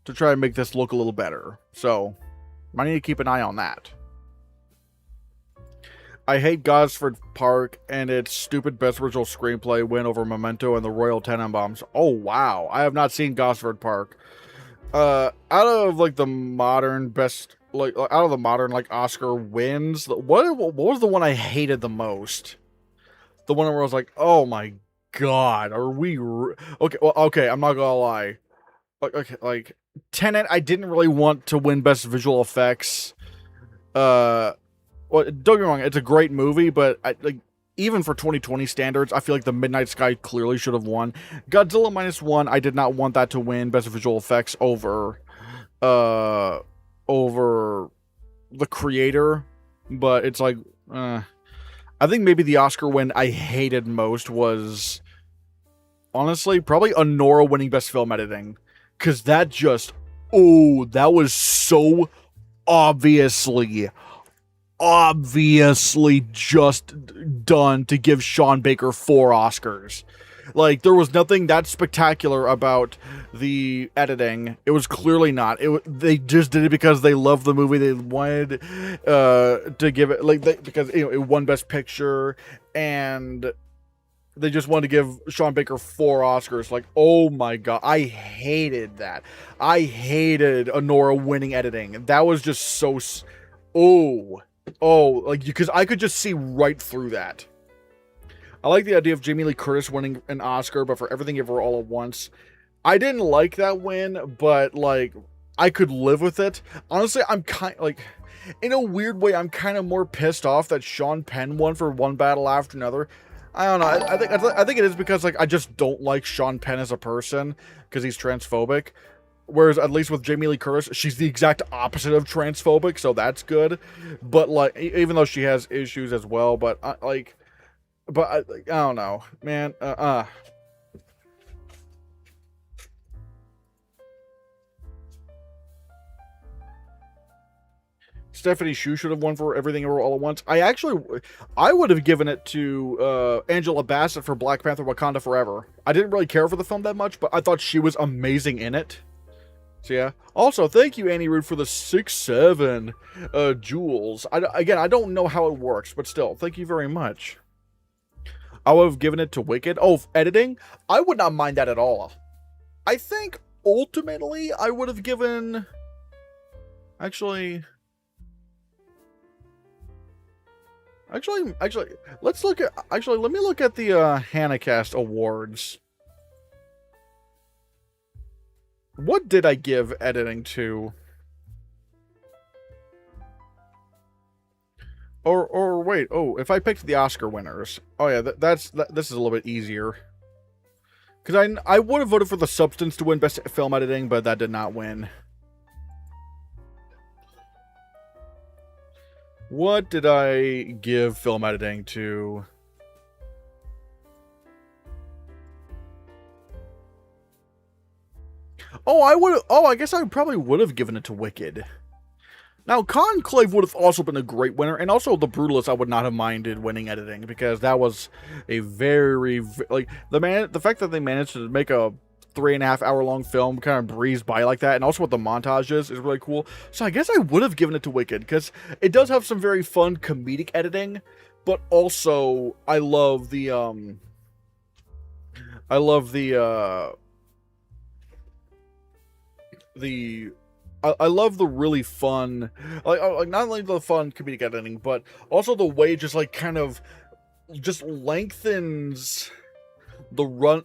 to try and make this look a little better. So I need to keep an eye on that. I hate Gosford Park and its stupid best original screenplay win over Memento and the Royal Tenenbaums. Oh wow, I have not seen Gosford Park. Out of like the modern best, like out of the modern like Oscar wins, what was the one I hated the most? The one where I was like, oh my god, are we okay? Well, okay, I'm not gonna lie. Okay, like Tenet, I didn't really want to win best visual effects. Well, don't get me wrong, it's a great movie, but even for 2020 standards, I feel like The Midnight Sky clearly should have won. Godzilla Minus One, I did not want that to win best visual effects over The Creator, but it's like, I think maybe the Oscar win I hated most was, honestly, probably Honora winning best film editing, because that just, that was so obviously just done to give Sean Baker 4 Oscars. Like, there was nothing that spectacular about the editing. It was clearly not. They just did it because they loved the movie. They wanted to give it, like, because it won Best Picture, and they just wanted to give Sean Baker 4 Oscars. Like, oh my god, I hated that. I hated Honora winning editing. That was just so. Like, because I could just see right through that. I like the idea of Jamie Lee Curtis winning an Oscar, but for Everything Ever All at Once, I didn't like that win, but like I could live with it. Honestly, I'm kind like, in a weird way, I'm kind of more pissed off that Sean Penn won for One Battle After Another. I don't know. I think it is because like I just don't like Sean Penn as a person because he's transphobic. Whereas at least with Jamie Lee Curtis, she's the exact opposite of transphobic, so that's good. But like, even though she has issues as well, but I don't know, man. Stephanie Hsu should have won for Everything Ever All at Once. I would have given it to Angela Bassett for Black Panther: Wakanda Forever. I didn't really care for the film that much, but I thought she was amazing in it. So yeah. Also, thank you, Annie Rude, for the 6-7 jewels. I don't know how it works, but still, thank you very much. I would have given it to Wicked. Oh, editing? I would not mind that at all. I think, ultimately, I would have given... Actually, let me look at the Hannahcast Awards. What did I give editing to? Or wait, if I picked the Oscar winners. Oh yeah, this is a little bit easier. Because I would have voted for The Substance to win Best Film Editing, but that did not win. What did I give film editing to? I guess I probably would have given it to Wicked. Now, Conclave would have also been a great winner, and also The Brutalist I would not have minded winning editing, because that was a very, like, the fact that they managed to make a 3.5 hour long film kind of breeze by like that, and also with the montages is really cool. So I guess I would have given it to Wicked, because it does have some very fun comedic editing, but also I love the I love the really fun, like not only the fun comedic editing, but also the way it just like kind of just lengthens the run,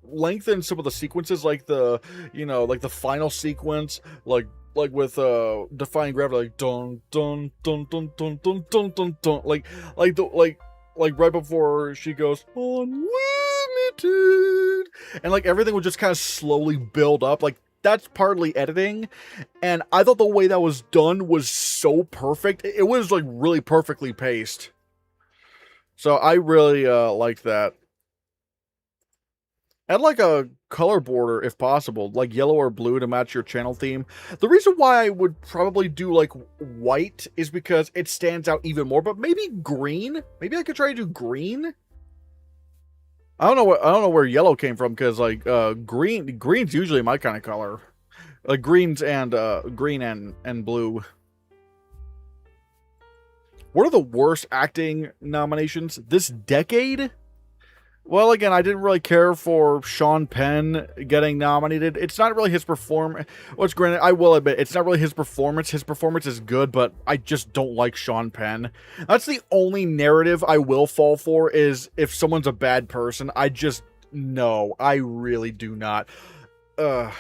lengthen some of the sequences, like the like the final sequence, like with Defying Gravity, like dun dun dun dun dun dun dun dun dun, like right before she goes unlimited, and like everything would just kind of slowly build up. Like, that's partly editing, and I thought the way that was done was so perfect. It was like really perfectly paced. So I really liked that. Add like a color border if possible, like yellow or blue to match your channel theme. The reason why I would probably do like white is because it stands out even more, but maybe green? Maybe I could try to do green? I don't know where yellow came from, because like green's usually my kind of color. Like greens and green and blue. What are the worst acting nominations this decade? Well, again, I didn't really care for Sean Penn getting nominated. It's not really his performance. Well, it's granted, I will admit, it's not really his performance. His performance is good, but I just don't like Sean Penn. That's the only narrative I will fall for, is if someone's a bad person. No, I really do not. And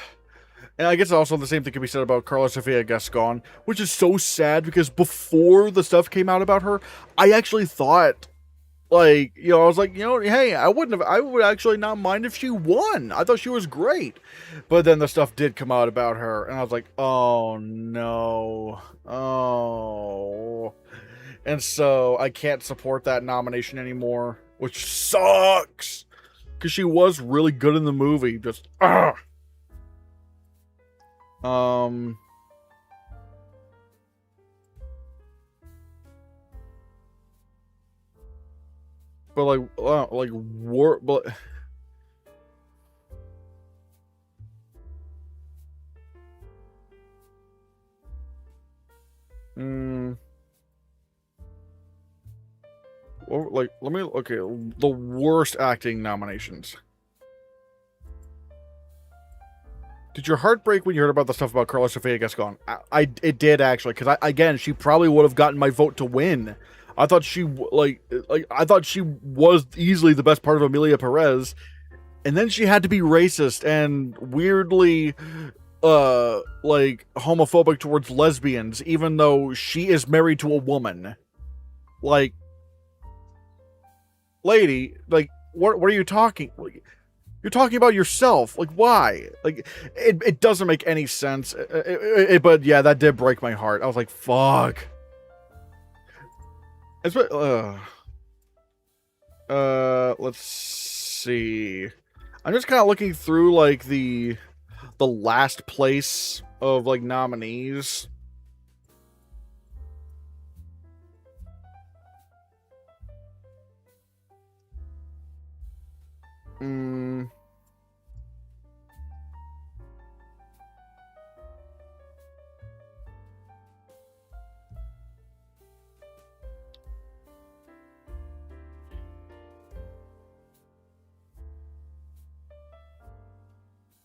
I guess also the same thing can be said about Carla Sofia Gascon, which is so sad because before the stuff came out about her, I actually thought, like, you know, I was like, you know, hey, I would actually not mind if she won. I thought she was great. But then the stuff did come out about her, and I was like, oh no. Oh. And so I can't support that nomination anymore, which sucks. Because she was really good in the movie. Just, ugh. But war, but like, okay, the worst acting nominations. Did your heart break when you heard about the stuff about Carla Sofia Gascon? It did, actually, because again, she probably would have gotten my vote to win. I thought she I thought she was easily the best part of Amelia Perez, and then she had to be racist and weirdly like homophobic towards lesbians, even though she is married to a woman. Like, lady, like, what are you talking? You're talking about yourself. Like, why? Like, it doesn't make any sense. But yeah, that did break my heart. I was like, fuck. It's let's see. I'm just kind of looking through like the last place of like nominees.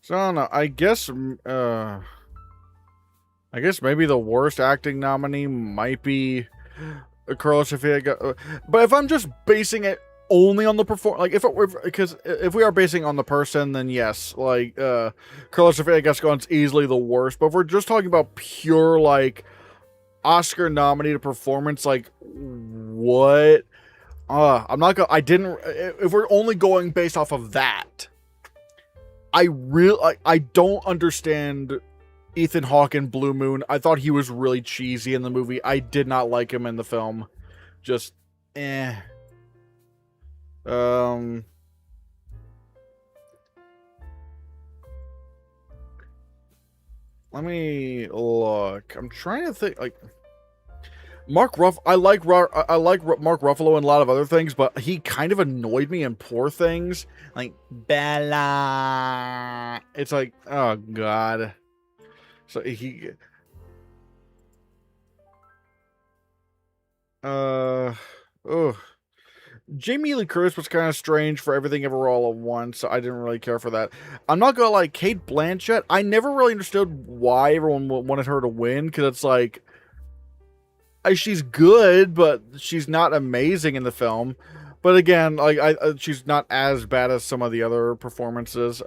So I don't know. I guess maybe the worst acting nominee might be Carla Sofia. But if I'm just basing it only on the like if we are basing on the person, then yes, like Carla Sofia Gascon's easily the worst. But if we're just talking about pure like Oscar nominated performance, like what? I'm not gonna. I didn't. If we're only going based off of that, I don't understand Ethan Hawke in Blue Moon. I thought he was really cheesy in the movie. I did not like him in the film. Just, eh. Let me look. I'm trying to think, like, I like Mark Ruffalo and a lot of other things, but he kind of annoyed me in Poor Things. Like, Bella. It's like, oh god. So Jamie Lee Curtis was kind of strange for Everything Ever All at Once, so I didn't really care for that. I'm not gonna like Cate Blanchett. I never really understood why everyone wanted her to win, because it's like, she's good, but she's not amazing in the film. But again, like she's not as bad as some of the other performances.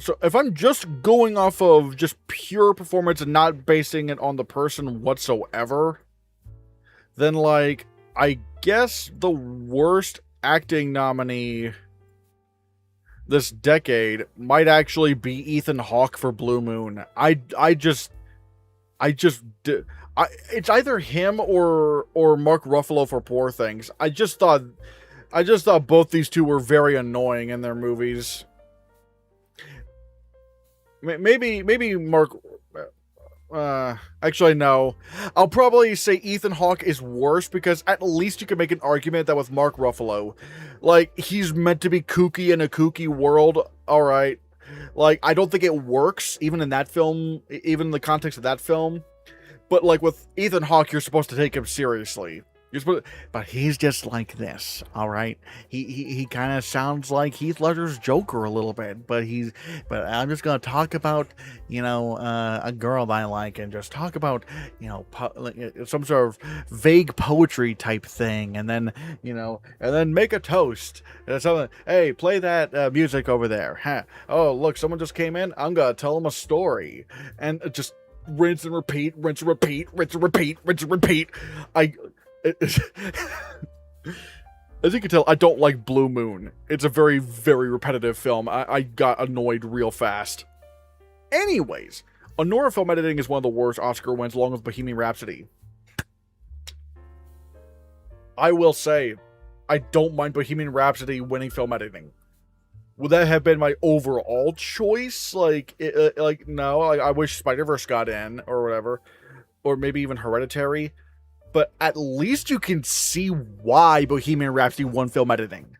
So if I'm just going off of just pure performance and not basing it on the person whatsoever, then like I guess the worst acting nominee this decade might actually be Ethan Hawke for Blue Moon. I just I just did. It's either him or Mark Ruffalo for Poor Things. I just thought both these two were very annoying in their movies. Maybe Mark. Actually, no. I'll probably say Ethan Hawke is worse because at least you can make an argument that with Mark Ruffalo, like, he's meant to be kooky in a kooky world. All right. Like, I don't think it works even in that film, even in the context of that film. But like with Ethan Hawke, you're supposed to take him seriously. You're supposed, but he's just like this, all right. He kind of sounds like Heath Ledger's Joker a little bit, but I'm just gonna talk about, a girl that I like, and just talk about, some sort of vague poetry type thing, and then make a toast and something. Hey, play that music over there. Huh. Oh, look, someone just came in. I'm gonna tell them a story, and just rinse and repeat, rinse and repeat, rinse and repeat, rinse and repeat. As you can tell, I don't like Blue Moon. It's a very, very repetitive film. I got annoyed real fast. Anyways, Anora film editing is one of the worst Oscar wins, along with Bohemian Rhapsody. I will say, I don't mind Bohemian Rhapsody winning film editing. Would that have been my overall choice? No. I wish Spider-Verse got in, or whatever. Or maybe even Hereditary. But at least you can see why Bohemian Rhapsody won film editing.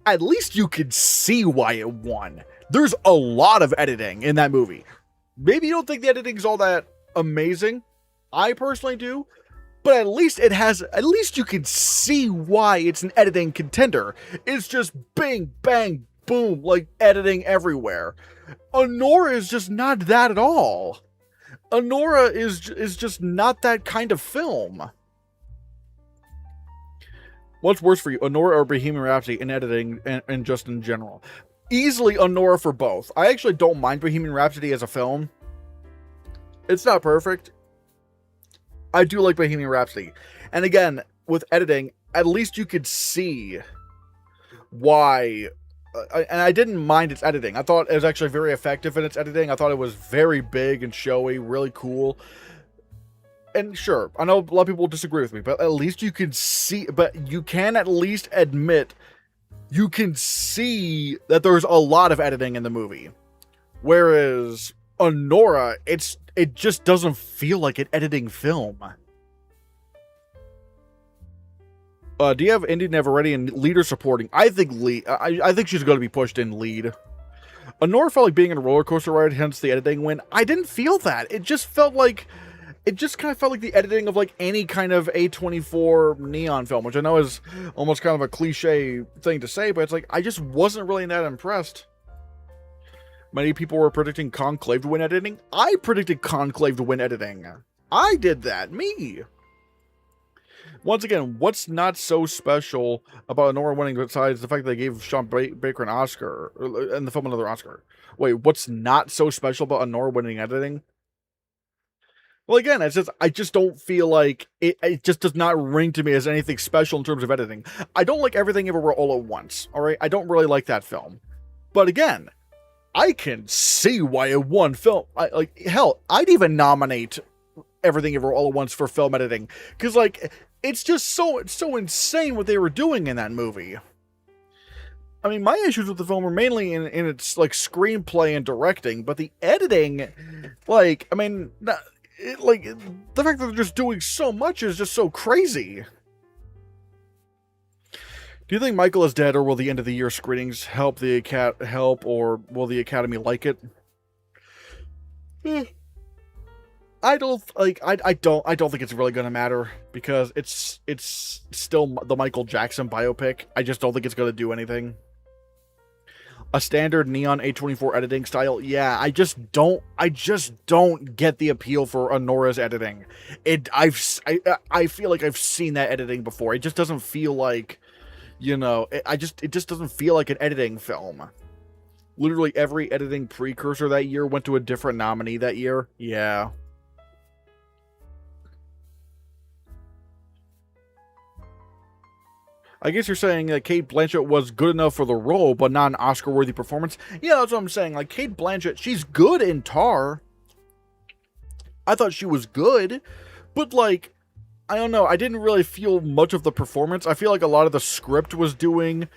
At least you can see why it won. There's a lot of editing in that movie. Maybe you don't think the editing's all that amazing. I personally do. But at least you can see why it's an editing contender. It's just bang, bang, boom, like editing everywhere. Anora is just not that at all. Anora is just not that kind of film. What's worse for you, Anora or Bohemian Rhapsody in editing and just in general? Easily Anora for both. I actually don't mind Bohemian Rhapsody as a film. It's not perfect. I do like Bohemian Rhapsody. And again, with editing, at least you could see why. And I didn't mind its editing. I thought it was actually very effective in its editing. I thought it was very big and showy, really cool. And sure, I know a lot of people will disagree with me, but at least you can see, but you can at least admit, you can see that there's a lot of editing in the movie. Whereas Anora, it just doesn't feel like an editing film. Do you have Indy Neveretti in lead or supporting? I think lead. I think she's going to be pushed in lead. Anora felt like being in a roller coaster ride, hence the editing win. I didn't feel that. It just kind of felt like the editing of like any kind of A24 neon film, which I know is almost kind of a cliche thing to say, but it's like I just wasn't really that impressed. Many people were predicting Conclave to win editing. I predicted Conclave to win editing. I did that. Me. Once again, what's not so special about Anora winning besides the fact that they gave Sean Baker an Oscar, and the film another Oscar? Wait, what's not so special about Anora winning editing? Well, again, I just don't feel like it just does not ring to me as anything special in terms of editing. I don't like Everything Everywhere All at Once, alright? I don't really like that film. But again, I can see why it won film. Hell, I'd even nominate Everything Everywhere All at Once for film editing. Because, it's just so insane what they were doing in that movie. I mean, my issues with the film are mainly in its, screenplay and directing, but the editing, the fact that they're just doing so much is just so crazy. Do you think Michael is dead, or will the end of the year screenings help or will the Academy like it? I don't think it's really gonna matter because it's still the Michael Jackson biopic. I just don't think it's gonna do anything. A standard neon A24 editing style, yeah. I just don't get the appeal for Anora's editing. I feel like I've seen that editing before. It just doesn't feel like, it just doesn't feel like an editing film. Literally every editing precursor that year went to a different nominee that year. Yeah. I guess you're saying that Cate Blanchett was good enough for the role, but not an Oscar-worthy performance. Yeah, that's what I'm saying. Cate Blanchett, she's good in Tar. I thought she was good, but like, I don't know. I didn't really feel much of the performance. I feel like a lot of the script was doing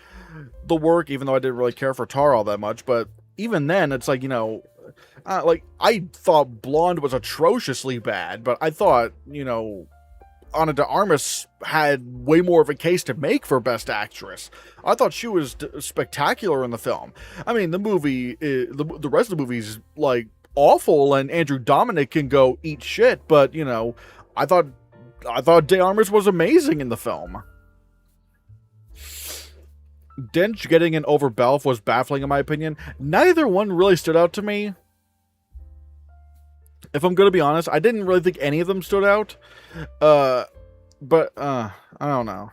the work, even though I didn't really care for Tara all that much. But even then, it's like, like, I thought Blonde was atrociously bad, but I thought, Ana de Armas had way more of a case to make for Best Actress. I thought she was spectacular in the film. I mean, the movie, the rest of the movie's like awful, and Andrew Dominic can go eat shit. But I thought de Armas was amazing in the film. Dench getting an over Belf was baffling in my opinion. Neither one really stood out to me. If I'm going to be honest, I didn't really think any of them stood out. But I don't know.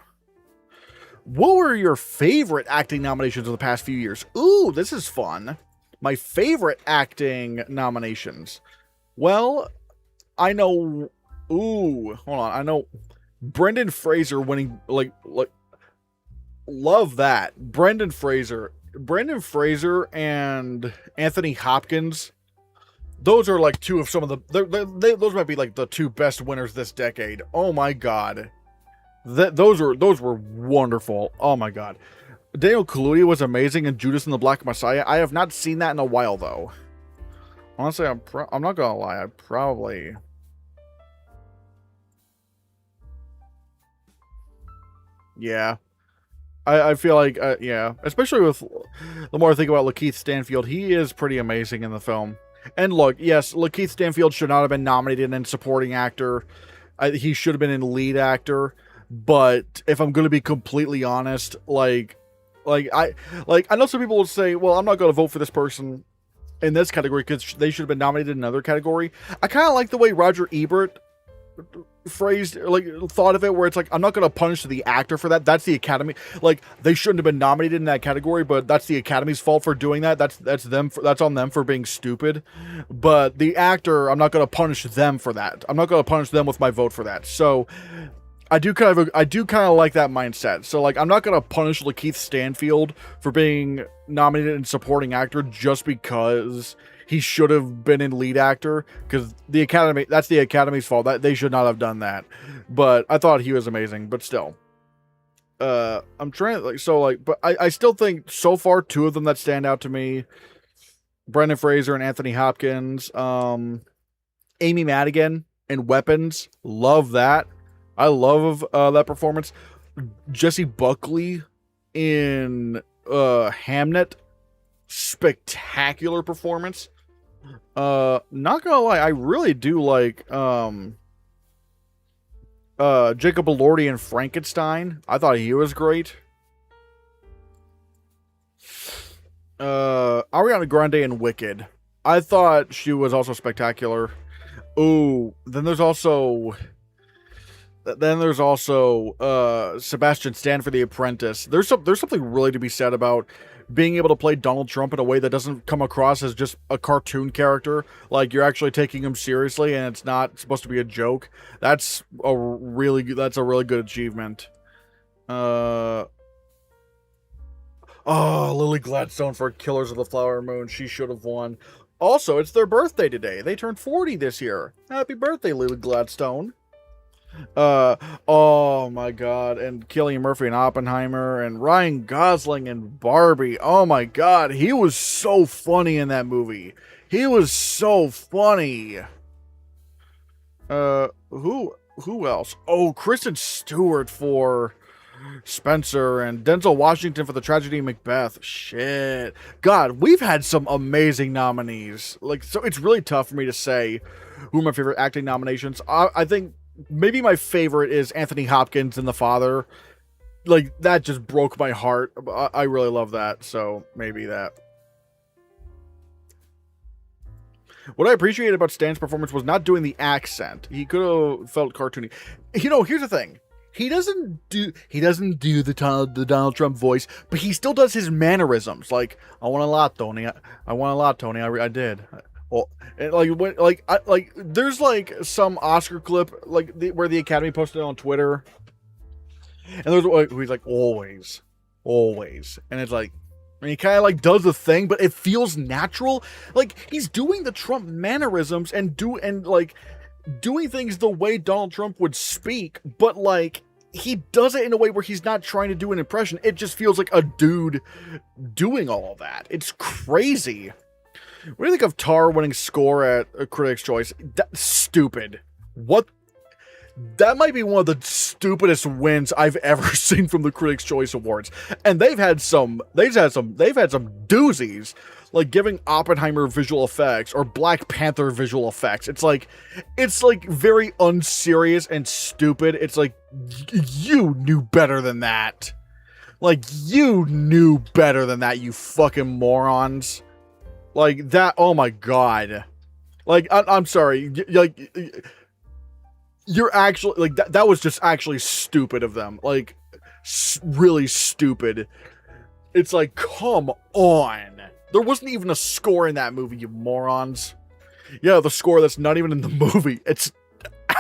What were your favorite acting nominations of the past few years? Ooh, this is fun. My favorite acting nominations. Well, I know... Ooh, hold on. I know Brendan Fraser winning, like love that. Brendan Fraser and Anthony Hopkins. Those are like two of some of the. Those might be like the two best winners this decade. Oh my god, those were wonderful. Oh my god, Daniel Kaluuya was amazing in Judas and the Black Messiah. I have not seen that in a while though. Honestly, I'm not gonna lie. I probably. Yeah. I feel like, yeah. Especially with the more I think about Lakeith Stanfield, he is pretty amazing in the film. And look, yes, Lakeith Stanfield should not have been nominated in supporting actor. He should have been in lead actor. But if I'm going to be completely honest, I know some people will say, well, I'm not going to vote for this person in this category because they should have been nominated in another category. I kind of like the way Roger Ebert thought of it, where it's like, I'm not going to punish the actor for that. That's the Academy. Like, they shouldn't have been nominated in that category, but that's the Academy's fault for doing that. That's them. That's on them for being stupid. But the actor, I'm not going to punish them for that. I'm not going to punish them with my vote for that. So I do kind of like that mindset. So like, I'm not going to punish Lakeith Stanfield for being nominated in supporting actor just because he should have been in lead actor, because the Academy, that's the Academy's fault. That they should not have done that. But I thought he was amazing, but still. I'm trying but I still think so far two of them that stand out to me, Brendan Fraser and Anthony Hopkins. Amy Madigan in Weapons. Love that. I love that performance. Jessie Buckley in Hamnet. Spectacular performance. Not gonna lie, I really do like Jacob Elordi in Frankenstein. I thought he was great. Ariana Grande in Wicked. I thought she was also spectacular. Ooh, then there's also Sebastian Stan for The Apprentice. There's something really to be said about being able to play Donald Trump in a way that doesn't come across as just a cartoon character. Like, you're actually taking him seriously and it's not supposed to be a joke. That's a really good achievement. Lily Gladstone for Killers of the Flower Moon. She should have won. Also, it's their birthday today. They turned 40 this year. Happy birthday, Lily Gladstone. Oh my god, and Cillian Murphy and Oppenheimer, and Ryan Gosling and Barbie. Oh my god, he was so funny in that movie. He was so funny. Who else? Oh, Kristen Stewart for Spencer, and Denzel Washington for The Tragedy of Macbeth. Shit. God, we've had some amazing nominees. Like, so it's really tough for me to say who are my favorite acting nominations. I think maybe my favorite is Anthony Hopkins in The Father. Like, that just broke my heart. I really love that, so maybe that. What I appreciated about Stan's performance was not doing the accent. He could have felt cartoony. Here's the thing. He doesn't do the Donald Trump voice, but he still does his mannerisms. Like, I want a lot, Tony. I want a lot, Tony. I did. Well, and there's like some Oscar clip where the Academy posted it on Twitter, and there's he's like always, and it's like, and he kind of like does the thing, but it feels natural. Like, he's doing the Trump mannerisms and doing things the way Donald Trump would speak, but like he does it in a way where he's not trying to do an impression. It just feels like a dude doing all of that. It's crazy. What do you think of Tar winning score at a Critics' Choice? That's stupid. What? That might be one of the stupidest wins I've ever seen from the Critics' Choice Awards. And they've had some doozies, like giving Oppenheimer visual effects or Black Panther visual effects. It's like very unserious and stupid. It's like, you knew better than that. Like, you knew better than that, you fucking morons. Like, that, oh my god. Like, I'm sorry, like, you're actually, like, that was just actually stupid of them. Like, really stupid. It's like, come on. There wasn't even a score in that movie, you morons. Yeah, the score that's not even in the movie. It's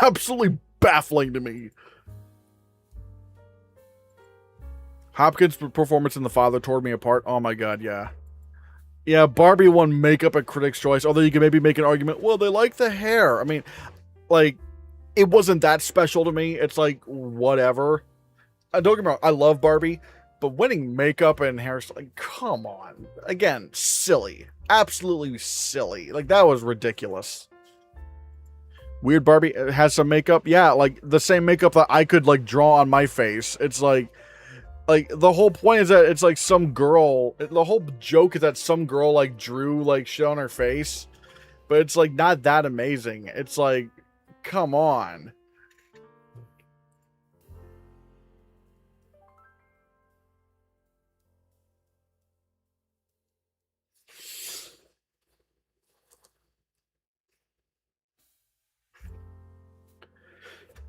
absolutely baffling to me. Hopkins' performance in The Father tore me apart. Oh my god, yeah. Yeah, Barbie won makeup at Critics' Choice, although you can maybe make an argument, well, they like the hair. I mean, like, it wasn't that special to me. It's like, whatever. Don't get me wrong, I love Barbie, but winning makeup and hairstyle, like, come on. Again, silly. Absolutely silly. Like, that was ridiculous. Weird Barbie has some makeup. Yeah, like, the same makeup that I could, like, draw on my face. It's like, the whole point is that it's like some girl, the whole joke is that some girl like drew like shit on her face, but it's like not that amazing. It's like, come on.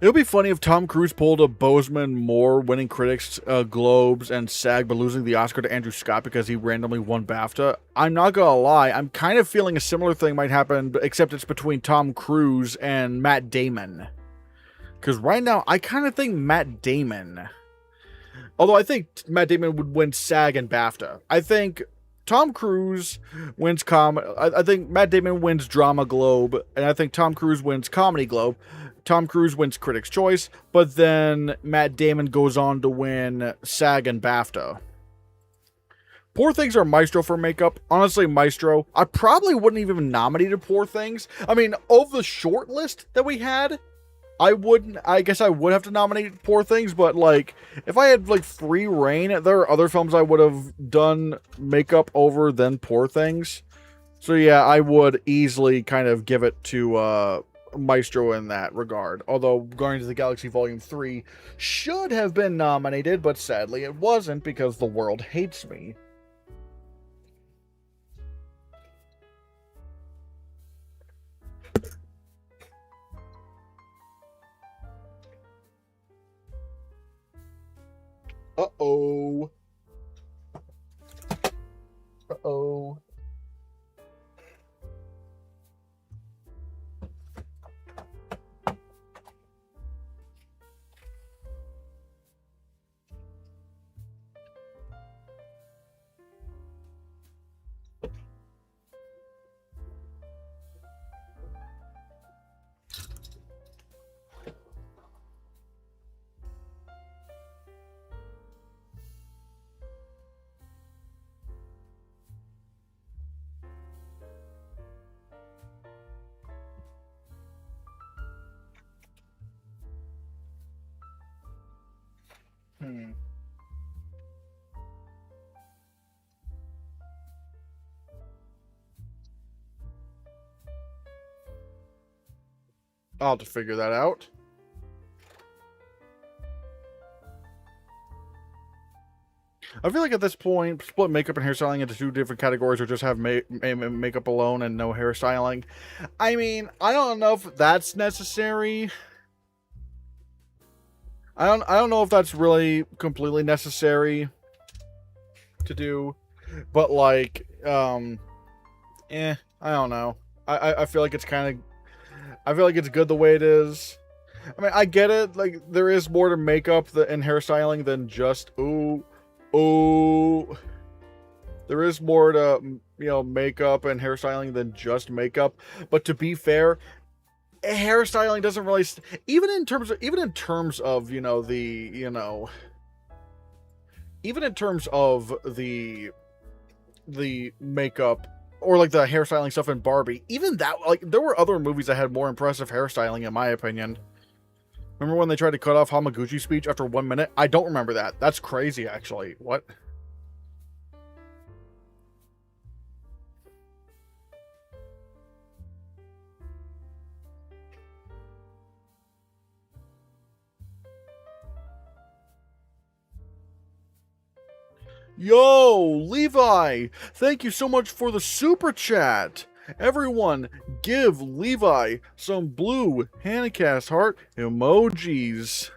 It would be funny if Tom Cruise pulled a Bozeman Moore, winning Critics' Globes and SAG, but losing the Oscar to Andrew Scott because he randomly won BAFTA. I'm not gonna lie, I'm kind of feeling a similar thing might happen, except it's between Tom Cruise and Matt Damon. Because right now, I kind of think Matt Damon... Although I think Matt Damon would win SAG and BAFTA. I think Tom Cruise wins I think Matt Damon wins Drama Globe, and I think Tom Cruise wins Comedy Globe. Tom Cruise wins Critics' Choice, but then Matt Damon goes on to win SAG and BAFTA. Poor Things or Maestro for makeup? Honestly, Maestro. I probably wouldn't even nominate Poor Things. I mean, of the short list that we had, I guess I would have to nominate Poor Things, but like, if I had like free reign, there are other films I would have done makeup over than Poor Things. So yeah, I would easily kind of give it to Maestro in that regard. Although Guardians of the Galaxy Volume 3 should have been nominated, but sadly it wasn't because the world hates me. Uh-oh. Uh-oh. I'll have to figure that out. I feel like at this point, split makeup and hairstyling into two different categories, or just have makeup alone and no hairstyling. I mean, I don't know if that's necessary. I don't know if that's really completely necessary to do, but like, I don't know. I feel like it's kind of, I feel like it's good the way it is. I mean, I get it. Like, there is more to makeup and hairstyling than just, there is more to, makeup and hairstyling than just makeup. But to be fair, hairstyling doesn't really, even in terms of, even in terms of the makeup, or like the hairstyling stuff in Barbie, even that, like, there were other movies that had more impressive hairstyling, in my opinion. Remember when they tried to cut off Hamaguchi's speech after 1 minute? I don't remember that. That's crazy, actually. What? Yo, Levi! Thank you so much for the super chat! Everyone, give Levi some blue Hannahcast heart emojis.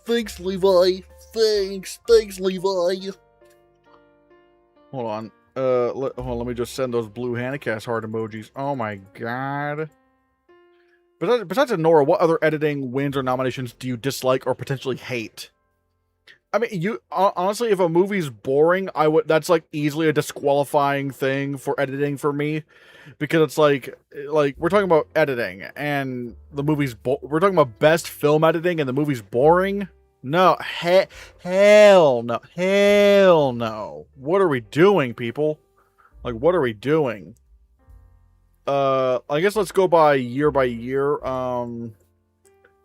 Thanks, Levi. Thanks, Levi. Hold on. Hold on, let me just send those blue Hannahcast heart emojis. Oh my god. Besides Nora, what other editing wins or nominations do you dislike or potentially hate? I mean, you honestly, if a movie's boring, that's like easily a disqualifying thing for editing for me, because it's like we're talking about editing and the movie's we're talking about best film editing and the movie's boring. No, hell no. What are we doing, people? Like, what are we doing? I guess let's go by year. Like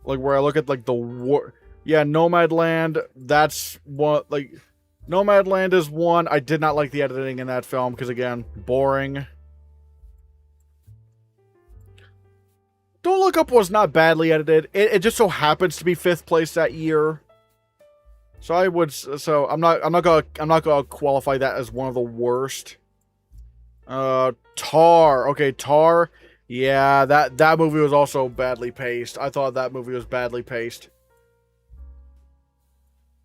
where I look at like the war. Yeah, Nomadland, that's what, like, Nomadland is one. I did not like the editing in that film, because, again, boring. Don't Look Up was not badly edited. It just so happens to be 5th place that year. So I'm not gonna qualify that as one of the worst. Tar. Okay, Tar. Yeah, that movie was also badly paced. I thought that movie was badly paced.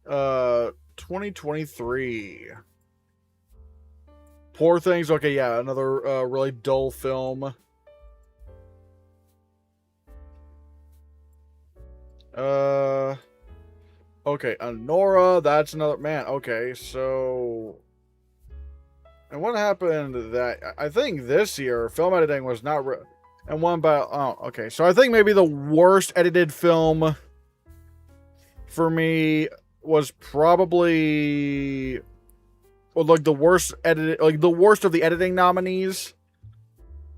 2023. Poor Things. Okay, yeah, another really dull film. Okay, Nora, that's another, man. Okay, so, and what happened that I think this year film editing was not and one about, oh, okay, so I think maybe the worst edited film for me was probably, well, like the worst edited, like the worst of the editing nominees.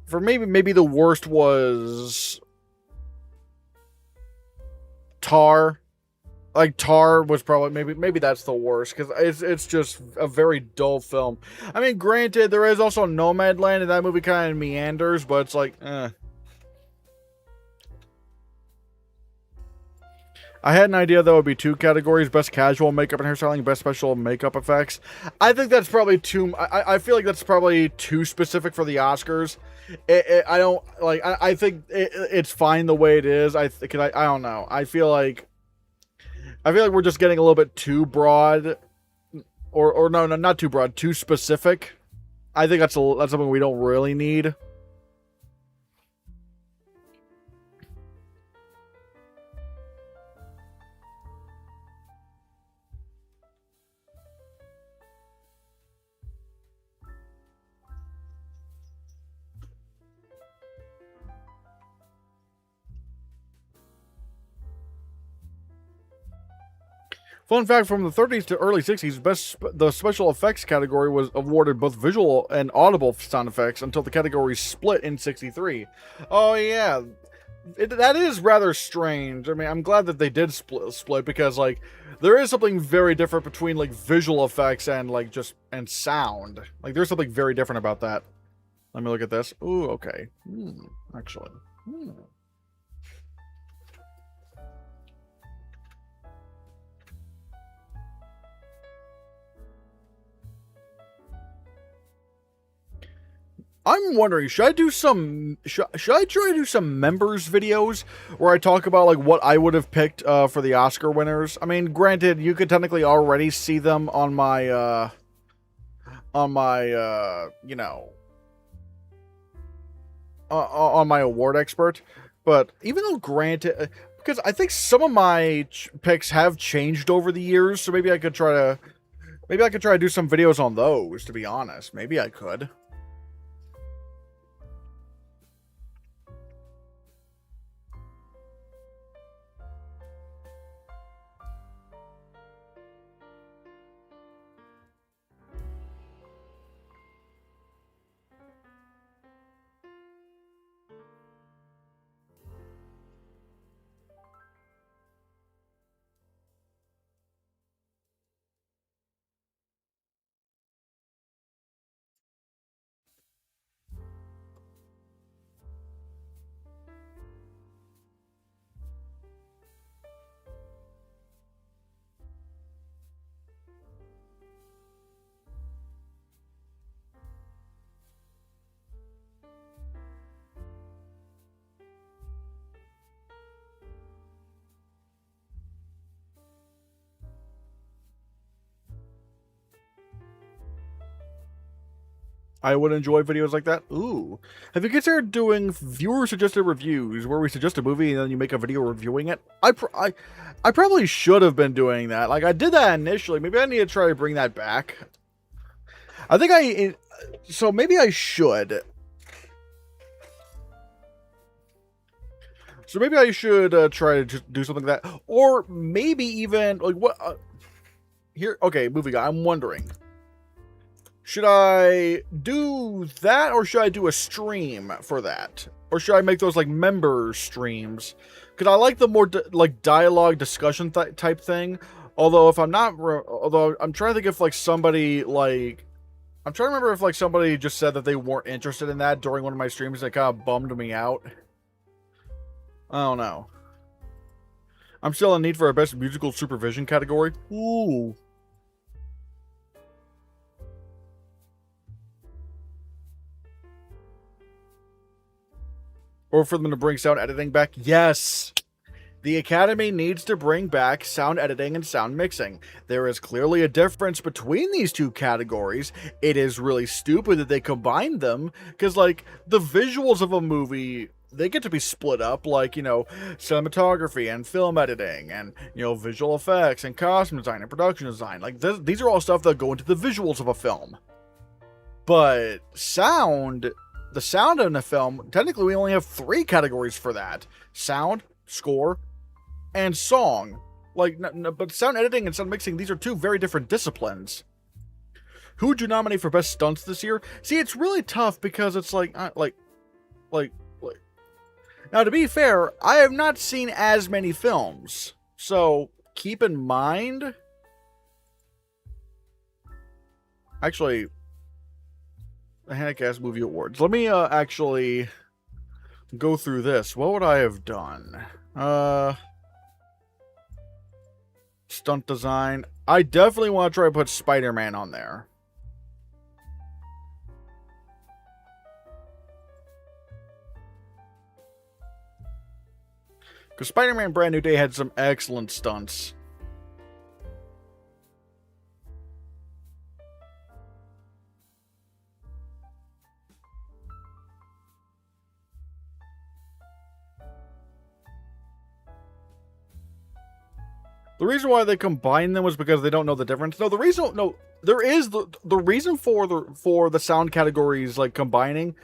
For maybe the worst was Tar. Like Tar was probably maybe that's the worst, because it's just a very dull film. I mean, granted, there is also Nomadland, and that movie kind of meanders, but it's like, I had an idea, though, it would be 2 categories: best casual makeup and hairstyling, best special makeup effects. I think that's probably too, I feel like that's probably too specific for the Oscars. I don't, like, I think it's fine the way it is. I don't know. I feel like we're just getting a little bit too broad, or no, not too broad, too specific. I think that's something we don't really need. Fun fact, from the 30s to early 60s, the special effects category was awarded both visual and audible sound effects until the categories split in 63. Oh, yeah. That is rather strange. I mean, I'm glad that they did split, because, like, there is something very different between, like, visual effects and, like, and sound. Like, there's something very different about that. Let me look at this. Ooh, okay. Actually. I'm wondering, should I try to do some members videos where I talk about like what I would have picked for the Oscar winners? I mean, granted, you could technically already see them on my on my award expert, but even though granted, because I think some of my picks have changed over the years, so maybe I could try to do some videos on those, to be honest. Maybe I could. I would enjoy videos like that. Ooh. Have you considered doing viewer-suggested reviews where we suggest a movie and then you make a video reviewing it? I probably should have been doing that. Like, I did that initially. Maybe I need to try to bring that back. I think so maybe I should. So maybe I should try to just do something like that. Or maybe even, like, what... here, okay, movie guy, I'm wondering. Should I do that, or should I do a stream for that? Or should I make those, like, member streams? Because I like the more, like, dialogue discussion type thing. Although, if I'm not... although, I'm trying to think if, like, somebody, like... I'm trying to remember if, like, somebody just said that they weren't interested in that during one of my streams and it kind of bummed me out. I don't know. I'm still in need for a best musical supervision category. Ooh. Or for them to bring sound editing back? Yes! The Academy needs to bring back sound editing and sound mixing. There is clearly a difference between these two categories. It is really stupid that they combined them, because, like, the visuals of a movie, they get to be split up, like, you know, cinematography and film editing, and, you know, visual effects and costume design and production design. Like, these are all stuff that go into the visuals of a film. But sound... the sound in a film, technically we only have 3 categories for that. Sound, score, and song. Like, but sound editing and sound mixing, these are 2 very different disciplines. Who would you nominate for best stunts this year? See, it's really tough because it's like... Now, to be fair, I have not seen as many films. So, keep in mind... Actually... the Hannahcast Movie Awards. Let me actually go through this. What would I have done? Stunt design. I definitely want to try to put Spider-Man on there. Because Spider-Man Brand New Day had some excellent stunts. The reason why they combine them was because they don't know the difference. No, the reason, no, there is the reason for the sound categories, like, combining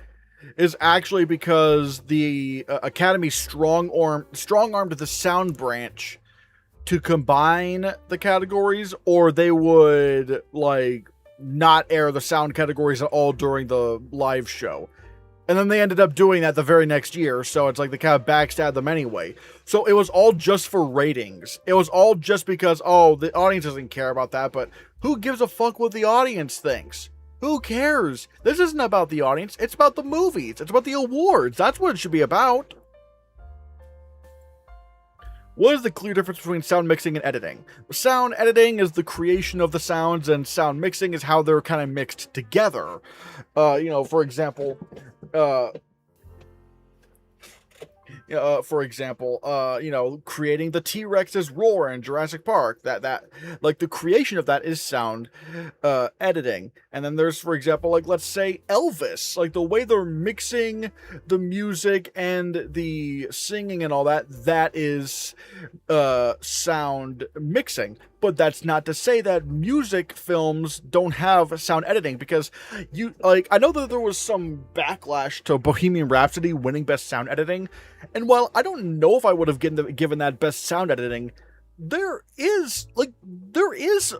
is actually because the Academy strong-armed the sound branch to combine the categories, or they would, like, not air the sound categories at all during the live show. And then they ended up doing that the very next year, so it's like they kind of backstabbed them anyway. So it was all just for ratings. It was all just because, oh, the audience doesn't care about that, but who gives a fuck what the audience thinks? Who cares? This isn't about the audience, it's about the movies. It's about the awards. That's what it should be about. What is the clear difference between sound mixing and editing? Sound editing is the creation of the sounds, and sound mixing is how they're kind of mixed together. You know, for example, you know, creating the T-Rex's roar in Jurassic Park. That like, the creation of that is sound editing. And then there's, for example, like, let's say Elvis, like, the way they're mixing the music and the singing and all that, that is sound mixing. But that's not to say that music films don't have sound editing, because I know that there was some backlash to Bohemian Rhapsody winning best sound editing, and while I don't know if I would have given that best sound editing, there is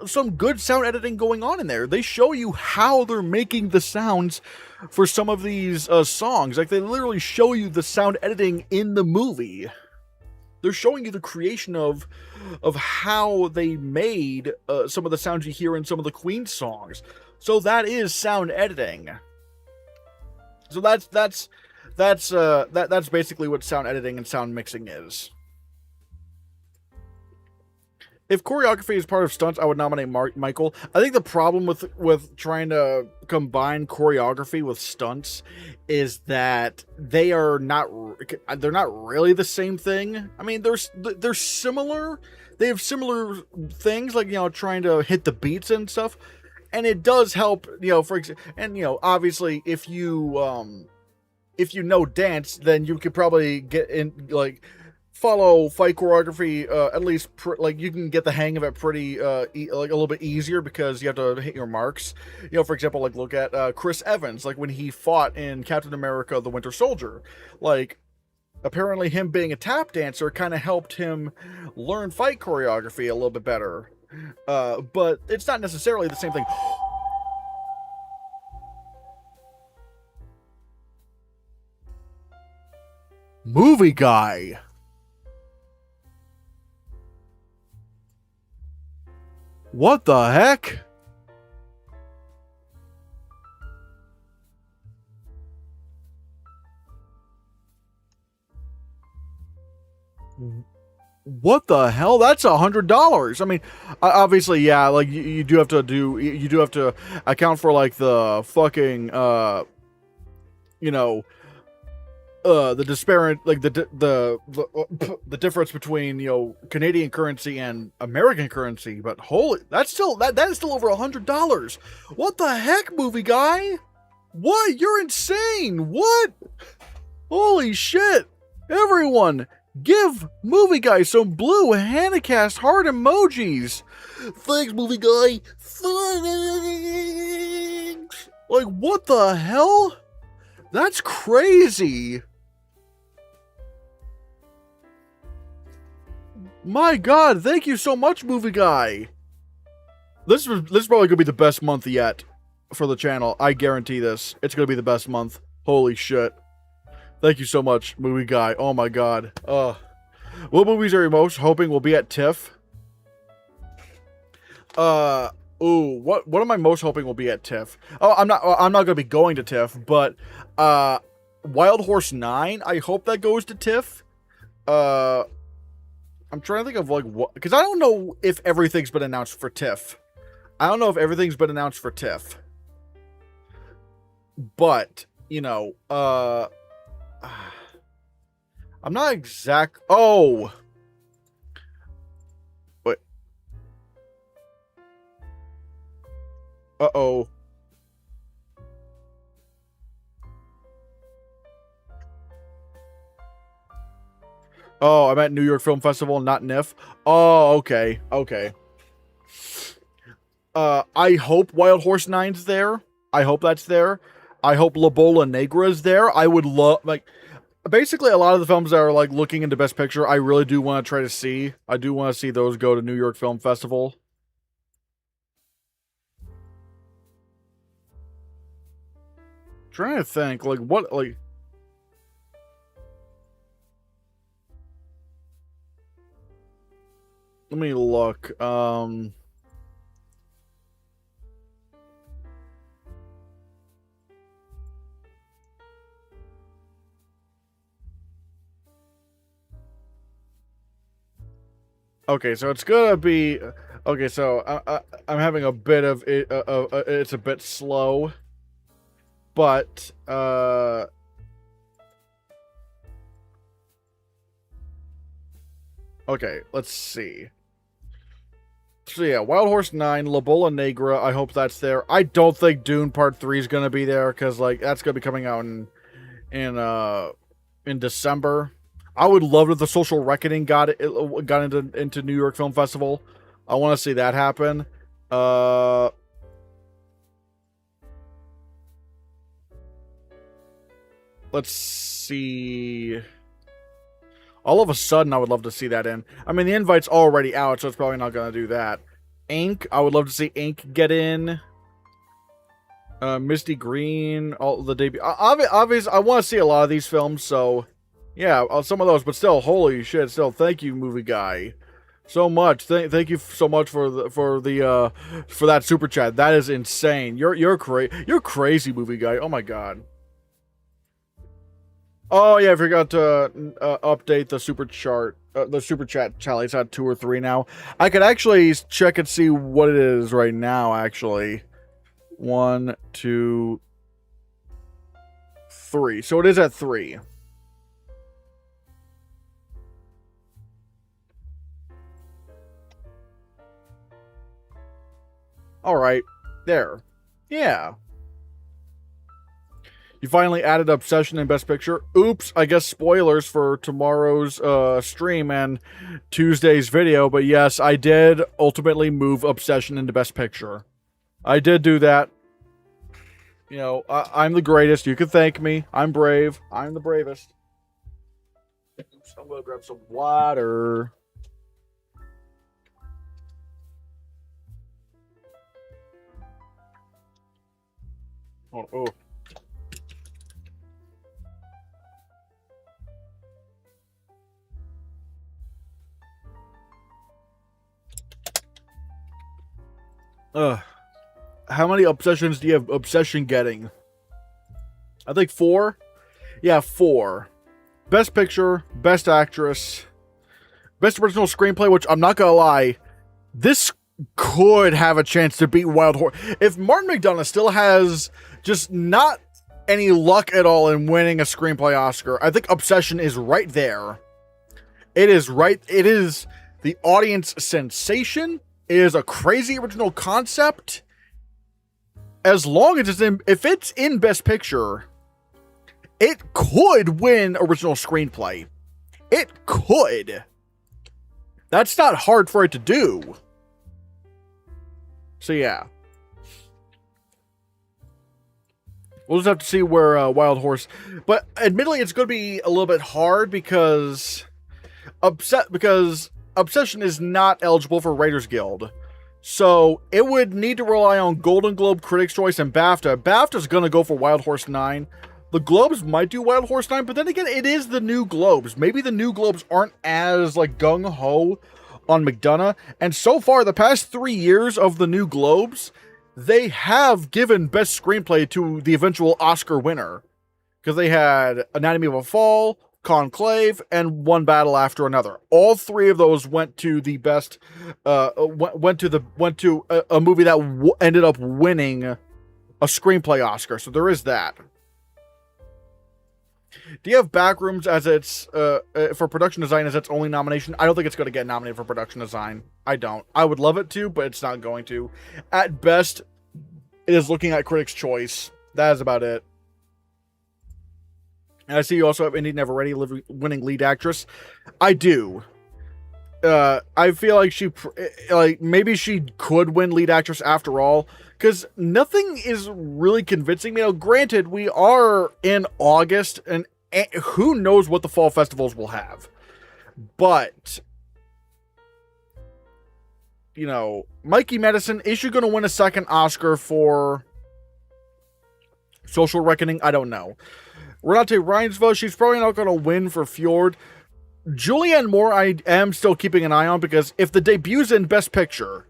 some good sound editing going on in there. They show you how they're making the sounds for some of these songs. Like, they literally show you the sound editing in the movie. They're showing you the creation of how they made some of the sounds you hear in some of the Queen songs. So that is sound editing. So that's basically what sound editing and sound mixing is. If choreography is part of stunts, I would nominate Michael. I think the problem with trying to combine choreography with stunts is that they're not really the same thing. I mean, they're similar. They have similar things, like, you know, trying to hit the beats and stuff. and it does help, you know, for example, and you know, obviously, if you know dance, then you could probably get in, like, follow fight choreography, at least like you can get the hang of it pretty like a little bit easier, because you have to hit your marks. You know, for example, like look at Chris Evans, like when he fought in Captain America the Winter Soldier. Like, apparently him being a tap dancer kind of helped him learn fight choreography a little bit better, but it's not necessarily the same thing. Movie guy. What the heck? What the hell? That's $100. I mean, obviously, yeah. Like you do have to account for like the fucking you know, the disparate, like the difference between, you know, Canadian currency and American currency. But holy, that is still over $100. What the heck, movie guy? What? You're insane. What? Holy shit. Everyone, give movie guy some blue Hannahcast heart emojis. Thanks, movie guy. Thanks. Like, what the hell? That's crazy. My god, thank you so much, movie guy. This is probably gonna be the best month yet for the channel. I guarantee this. It's gonna be the best month. Holy shit. Thank you so much, movie guy. Oh my god. What movies are you most hoping will be at TIFF? What am I most hoping will be at TIFF? Oh, I'm not gonna be going to TIFF, but Wild Horse 9, I hope that goes to TIFF. I'm trying to think of like what, because I don't know if everything's been announced for TIFF. I don't know if everything's been announced for TIFF. But, you know, I'm not exact. Oh, wait. Uh-oh. Oh, I'm at New York Film Festival, not NIF. Oh, okay. Okay. I hope Wild Horse 9's there. I hope that's there. I hope La Bola Negra's there. I would love, like, basically a lot of the films that are, like, looking into Best Picture, I really do want to try to see. I do want to see those go to New York Film Festival. Trying to think, like, what, like... Let me look. Okay, so it's gonna be... Okay, so I'm having a bit of it. It's a bit slow, but okay, let's see. So yeah, Wild Horse 9, La Bola Negra. I hope that's there. I don't think Dune Part 3 is gonna be there, because like that's gonna be coming out in December. I would love if The Social Reckoning got into New York Film Festival. I want to see that happen. Let's see. All of a sudden, I would love to see that in. I mean, the invite's already out, so it's probably not going to do that. Ink. I would love to see Ink get in. Misty Green. All the debut. Obviously, I want to see a lot of these films, so... Yeah, some of those, but still, holy shit! Still, thank you, movie guy, so much. Thank you so much for that super chat. That is insane. You're crazy, movie guy. Oh my god. Oh yeah, I forgot to update the super chat tally. It's at 2 or 3 now. I could actually check and see what it is right now. Actually, 1, 2, 3. So it is at 3. All right. There. Yeah. You finally added Obsession in Best Picture. Oops, I guess spoilers for tomorrow's stream and Tuesday's video. But yes, I did ultimately move Obsession into Best Picture. I did do that. You know, I'm the greatest. You can thank me. I'm brave. I'm the bravest. Oops, I'm going to grab some water. Oh. How many obsessions do you have Obsession getting? I think 4. Yeah, 4. Best Picture, Best Actress, Best Original Screenplay, which I'm not gonna lie, this could have a chance to beat Wild Horse. If Martin McDonagh still has just not any luck at all in winning a screenplay Oscar, I think Obsession is right there. It is right. It is the audience sensation. It is a crazy original concept. As long as it's in, if it's in Best Picture, it could win original screenplay. It could. That's not hard for it to do. So yeah. We'll just have to see where Wild Horse... But admittedly, it's going to be a little bit hard because Obsession is not eligible for Writers Guild. So it would need to rely on Golden Globe, Critics' Choice, and BAFTA. BAFTA's going to go for Wild Horse 9. The Globes might do Wild Horse 9, but then again, it is the new Globes. Maybe the new Globes aren't as like gung-ho on McDonagh. And so far, the past 3 years of the new Globes, they have given Best Screenplay to the eventual Oscar winner. Because they had Anatomy of a Fall, Conclave, and One Battle After Another. All 3 of those went to the best, went to a movie that ended up winning a screenplay Oscar. So there is that. Do you have Backrooms as its, for production design as its only nomination? I don't think it's going to get nominated for production design. I don't. I would love it to, but it's not going to. At best, it is looking at Critics' Choice. That is about it. And I see you also have Indy Never Ready winning lead actress. I do. I feel like maybe she could win lead actress after all, because nothing is really convincing me. Now, granted, we are in August, and who knows what the fall festivals will have. But, you know, Mikey Madison, is she going to win a second Oscar for Social Reckoning? I don't know. Renate Reinsve, she's probably not going to win for Fjord. Julianne Moore, I am still keeping an eye on, because if the debut's in Best Picture,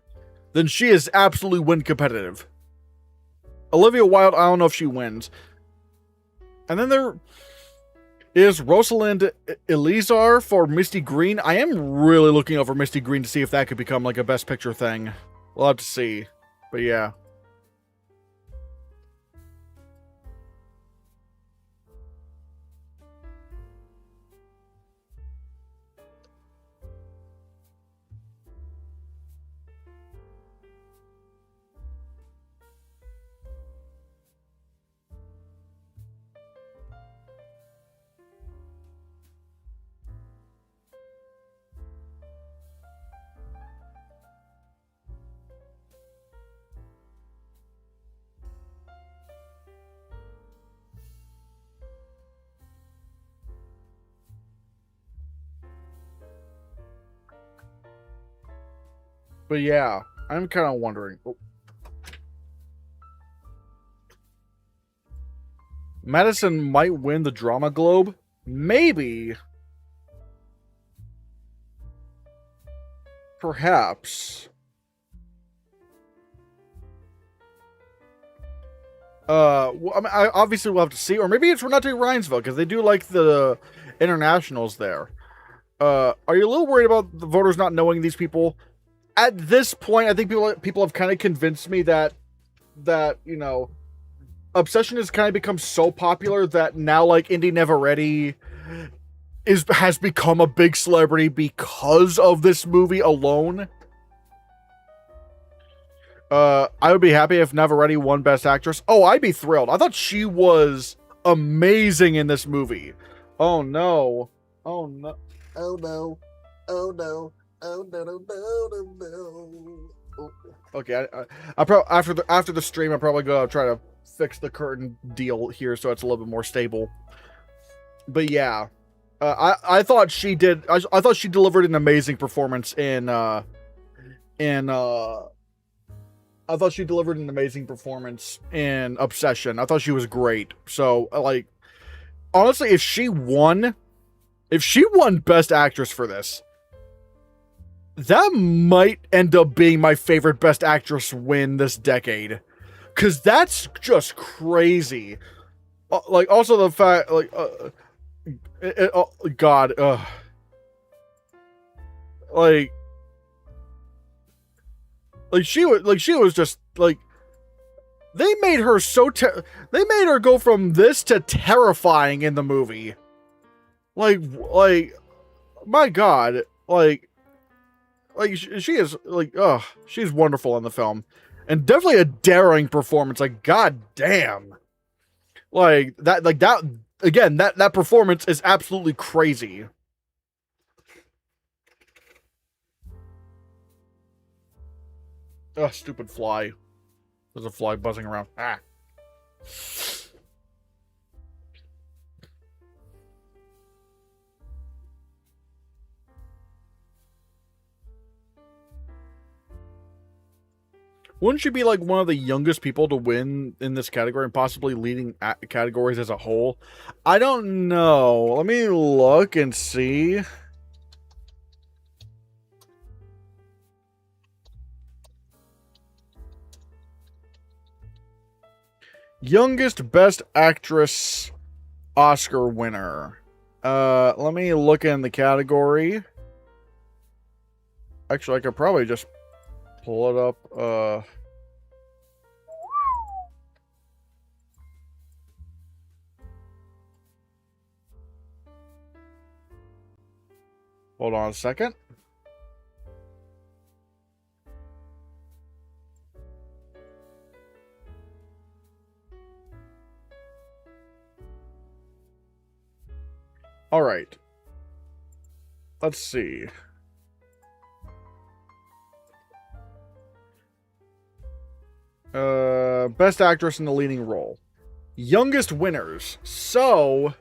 then she is absolutely win competitive. Olivia Wilde, I don't know if she wins. And then there is Rosalind Elizar for Misty Green. I am really looking over Misty Green to see if that could become like a Best Picture thing. We'll have to see. But yeah. But yeah, I'm kind of wondering. Oh. Madison might win the Drama Globe. Maybe. Perhaps. Well, I mean, obviously we'll have to see. Or maybe it's Renate Reinsve, because they do like the internationals there. Are you a little worried about the voters not knowing these people? At this point, I think people have kind of convinced me that you know, Obsession has kind of become so popular that now, like, Indy Never Ready has become a big celebrity because of this movie alone. I would be happy if Navarrete won Best Actress. Oh, I'd be thrilled. I thought she was amazing in this movie. Oh no. Oh no. Oh no. Oh no. Oh no no no no no. Oh. Okay, I probably after the stream, I'll probably go try to fix the curtain deal here so it's a little bit more stable. But yeah, I thought she did. I thought she delivered an amazing performance in. I thought she delivered an amazing performance in Obsession. I thought she was great. So like, honestly, if she won Best Actress for this, that might end up being my favorite Best Actress win this decade. Cause that's just crazy. Like also the fact like, oh God, like she was just like, they made her they made her go from this to terrifying in the movie. Like my God, like she is like, she's wonderful in the film, and definitely a daring performance. Like, God damn, like that again, that performance is absolutely crazy. Ugh, stupid fly. There's a fly buzzing around. Ah. Wouldn't she be like one of the youngest people to win in this category and possibly leading categories as a whole? I don't know. Let me look and see. Youngest Best Actress Oscar winner. Let me look in the category. Actually, I could probably just pull it up. Hold on a second. All right. Let's see. Best Actress in the leading role. Youngest winners. So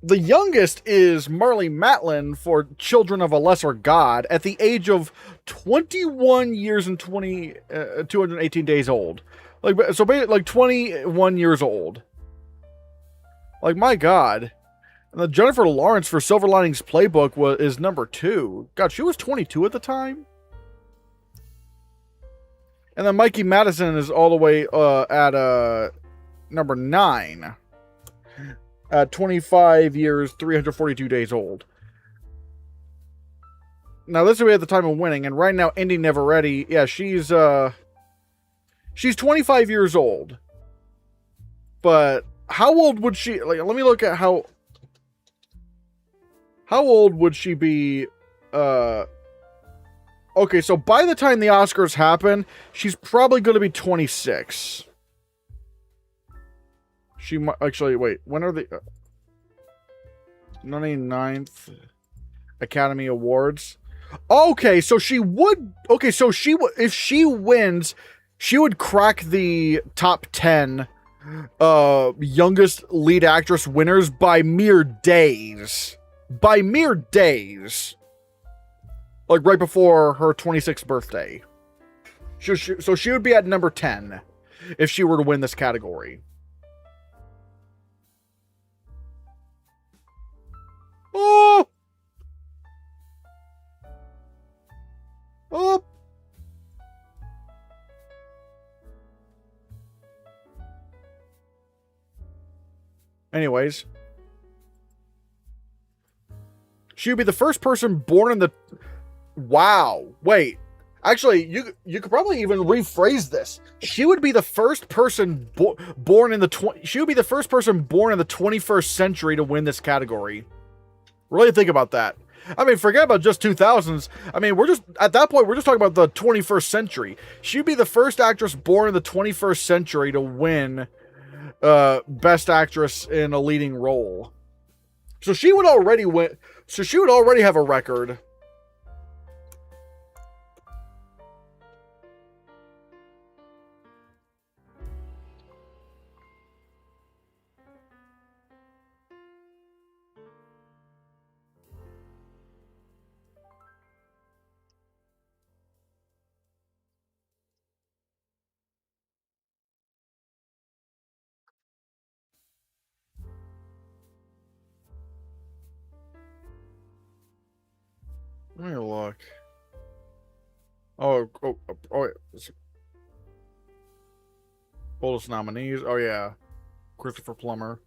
the youngest is Marlee Matlin for Children of a Lesser God at the age of 21 years and 218 days old. Like, so basically, like 21 years old. Like, my God. And the Jennifer Lawrence for Silver Linings Playbook is number 2. God, she was 22 at the time. And then Mikey Madison is all the way at number 9. At 25 years, 342 days old. Now, this will be at the time of winning. And right now, Indy Navarrete, yeah, she's 25 years old. But how old would she... Like, let me look at how old would she be? Okay, so by the time the Oscars happen, she's probably going to be 26. She might... Actually, wait. When are the... 99th Academy Awards? Okay, so she would... Okay, so she would... If she wins, she would crack the top 10 youngest lead actress winners by mere days. By mere days. Like right before her 26th birthday. So she would be at number 10 if she were to win this category. Oh! Oh! Anyways. She would be the first person born in the... Wow. Wait. Actually, you could probably even rephrase this. She would be the first person born in the... She would be the first person born in the 21st century to win this category. Really think about that. I mean, forget about just 2000s. I mean, we're just, at that point, we're just talking about the 21st century. She'd be the first actress born in the 21st century to win Best Actress in a Leading Role. So she would already win. So she would already have a record. Let me look. Oh, oldest nominees. Oh yeah, Christopher Plummer.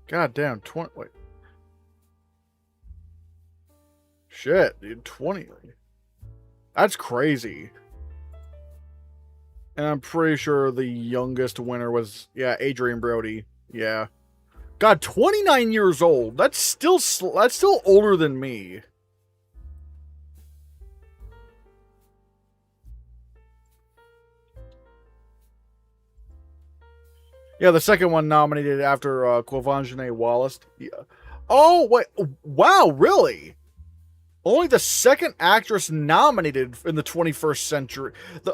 God damn, 20. Wait. Shit, dude, 20. That's crazy. And I'm pretty sure the youngest winner was, yeah, Adrian Brody. Yeah. God, 29 years old. That's still older than me. Yeah, the second one nominated after Quvenzhané Wallis. Yeah. Oh, wait. Wow, really? Only the second actress nominated in the 21st century.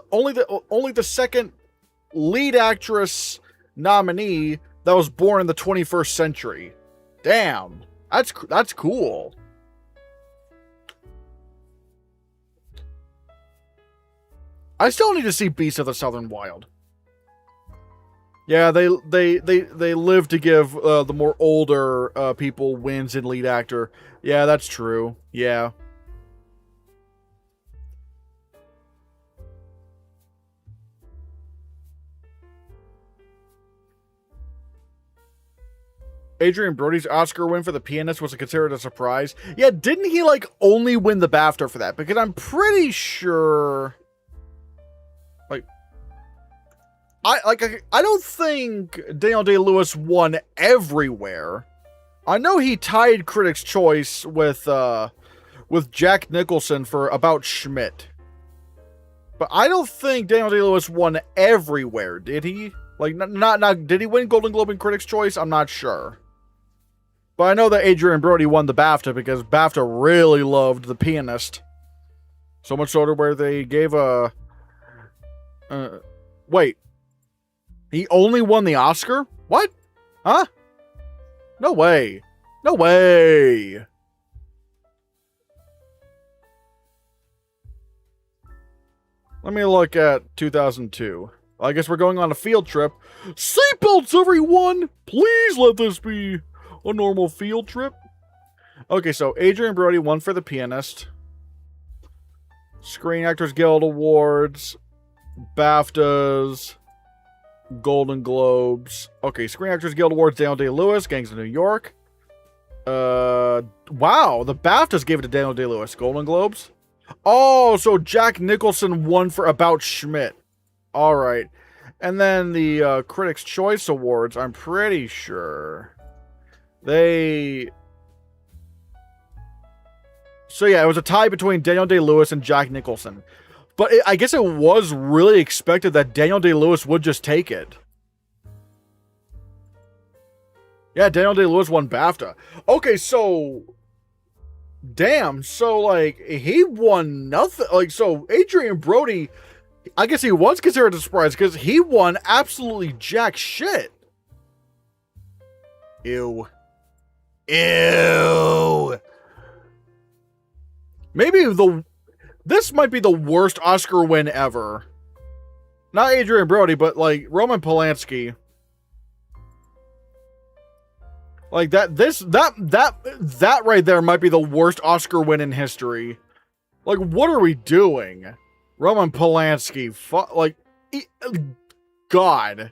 Only the second lead actress nominee that was born in the 21st century. Damn. That's cool. I still need to see Beast of the Southern Wild. Yeah, they live to give the more older people wins in lead actor. Yeah, that's true. Yeah. Adrian Brody's Oscar win for The Pianist was considered a surprise. Yeah, didn't he like only win the BAFTA for that? Because I'm pretty sure, like, I don't think Daniel Day-Lewis won everywhere. I know he tied Critics' Choice with Jack Nicholson for About Schmidt, but I don't think Daniel Day-Lewis won everywhere. Did he? Like, not did he win Golden Globe and Critics' Choice? I'm not sure. But I know that Adrian Brody won the BAFTA because BAFTA really loved The Pianist. So much so to where they gave a... wait. He only won the Oscar? What? Huh? No way. No way. Let me look at 2002. I guess we're going on a field trip. Seatbelts, everyone! Please let this be a normal field trip. Okay, so Adrian Brody won for The Pianist. Screen Actors Guild Awards. BAFTAs. Golden Globes. Okay, Screen Actors Guild Awards, Daniel Day-Lewis, Gangs of New York. Wow, the BAFTAs gave it to Daniel Day-Lewis. Golden Globes? Oh, so Jack Nicholson won for About Schmidt. Alright. And then the Critics' Choice Awards, I'm pretty sure they... So yeah, it was a tie between Daniel Day-Lewis and Jack Nicholson. But I guess it was really expected that Daniel Day-Lewis would just take it. Yeah, Daniel Day-Lewis won BAFTA. Okay, so... Damn, so, like, he won nothing. Like, so, Adrian Brody, I guess he was considered a surprise because he won absolutely jack shit. Ew. Ew. Maybe this might be the worst Oscar win ever. Not Adrian Brody, but, like, Roman Polanski. Like, that right there might be the worst Oscar win in history. Like, what are we doing? Roman Polanski, God.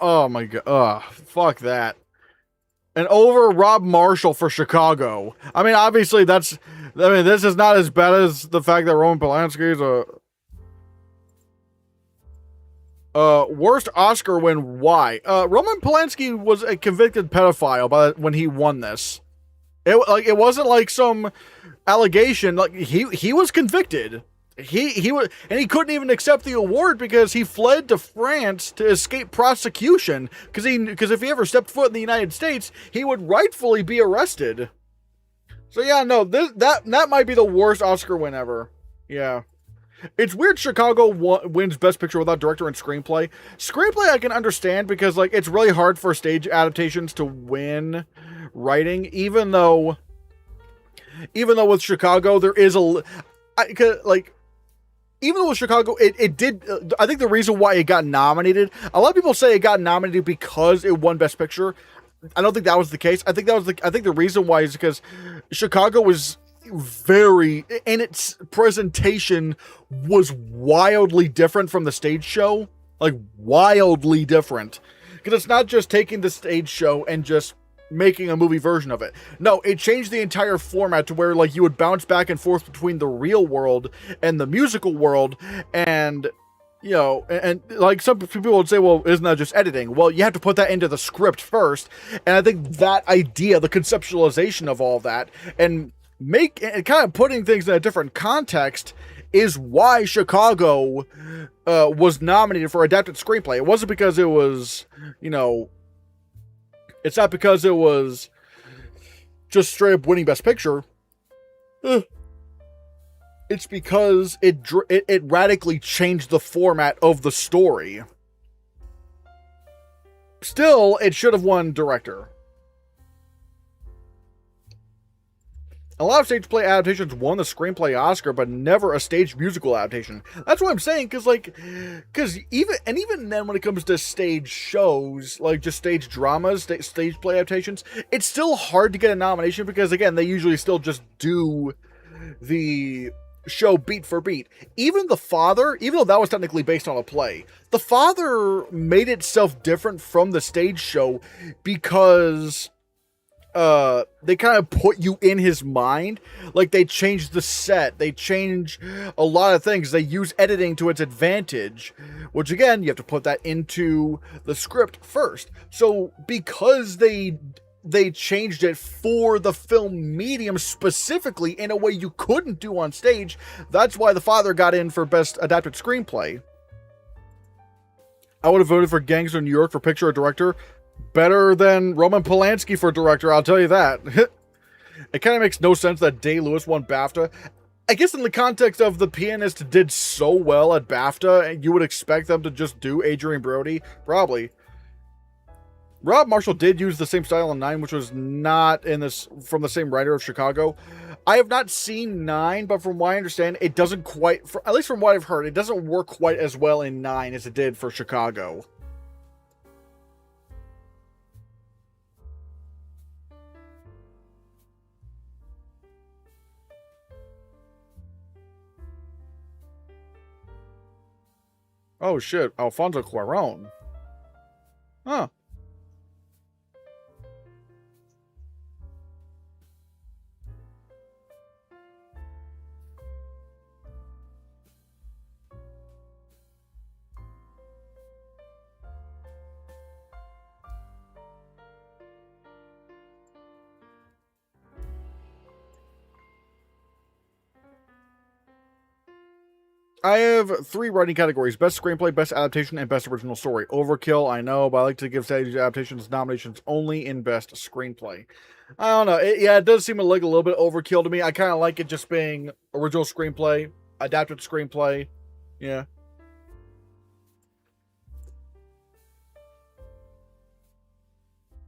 Oh my god, fuck that. And over Rob Marshall for Chicago. I mean, obviously this is not as bad as the fact that Roman Polanski is a... Worst Oscar win, why? Roman Polanski was a convicted pedophile when he won this. It wasn't like some allegation. Like he was convicted. He was, and he couldn't even accept the award because he fled to France to escape prosecution. Because if he ever stepped foot in the United States, he would rightfully be arrested. So yeah, no, that might be the worst Oscar win ever. Yeah. It's weird Chicago wins Best Picture without director and screenplay. Screenplay I can understand because like it's really hard for stage adaptations to win writing, even though with Chicago there is even though with Chicago it did. I think the reason why it got nominated, a lot of people say it got nominated because it won Best Picture. I don't think that was the case. I think the reason why is because Chicago was in its presentation was wildly different from the stage show. Like wildly different. Because it's not just taking the stage show and just making a movie version of it. No, it changed the entire format to where like you would bounce back and forth between the real world and the musical world, and and like some people would say, well, isn't that just editing? Well, you have to put that into the script first. And I think that idea, the conceptualization of all that, and kind of putting things in a different context is why Chicago was nominated for adapted screenplay. It wasn't because it was, it's not because it was just straight up winning Best Picture. It's because it radically changed the format of the story. Still, it should have won director. A lot of stage play adaptations won the screenplay Oscar, but never a stage musical adaptation. That's what I'm saying, because even then, when it comes to stage shows, like just stage dramas, stage play adaptations, it's still hard to get a nomination because, again, they usually still just do the show beat for beat. Even The Father, even though that was technically based on a play, The Father made itself different from the stage show because they kind of put you in his mind. Like, they change the set, they change a lot of things, they use editing to its advantage, which again, you have to put that into the script first. So because they changed it for the film medium specifically in a way you couldn't do on stage, that's why The Father got in for Best Adapted Screenplay. I would have voted for Gangs of New York for picture or director. Better than Roman Polanski for director, I'll tell you that. It kind of makes no sense that Day-Lewis won BAFTA. I guess in the context of The Pianist did so well at BAFTA, you would expect them to just do Adrian Brody. Probably. Rob Marshall did use the same style in 9, which was not from the same writer of Chicago. I have not seen 9, but from what I understand, it doesn't quite, at least from what I've heard, it doesn't work quite as well in 9 as it did for Chicago. Oh shit, Alfonso Cuarón. Huh. I have 3 writing categories: Best Screenplay, Best Adaptation, and Best Original Story. Overkill, I know, but I like to give stage adaptations nominations only in Best Screenplay. I don't know. It does seem like a little bit overkill to me. I kind of like it just being Original Screenplay, Adapted Screenplay. Yeah.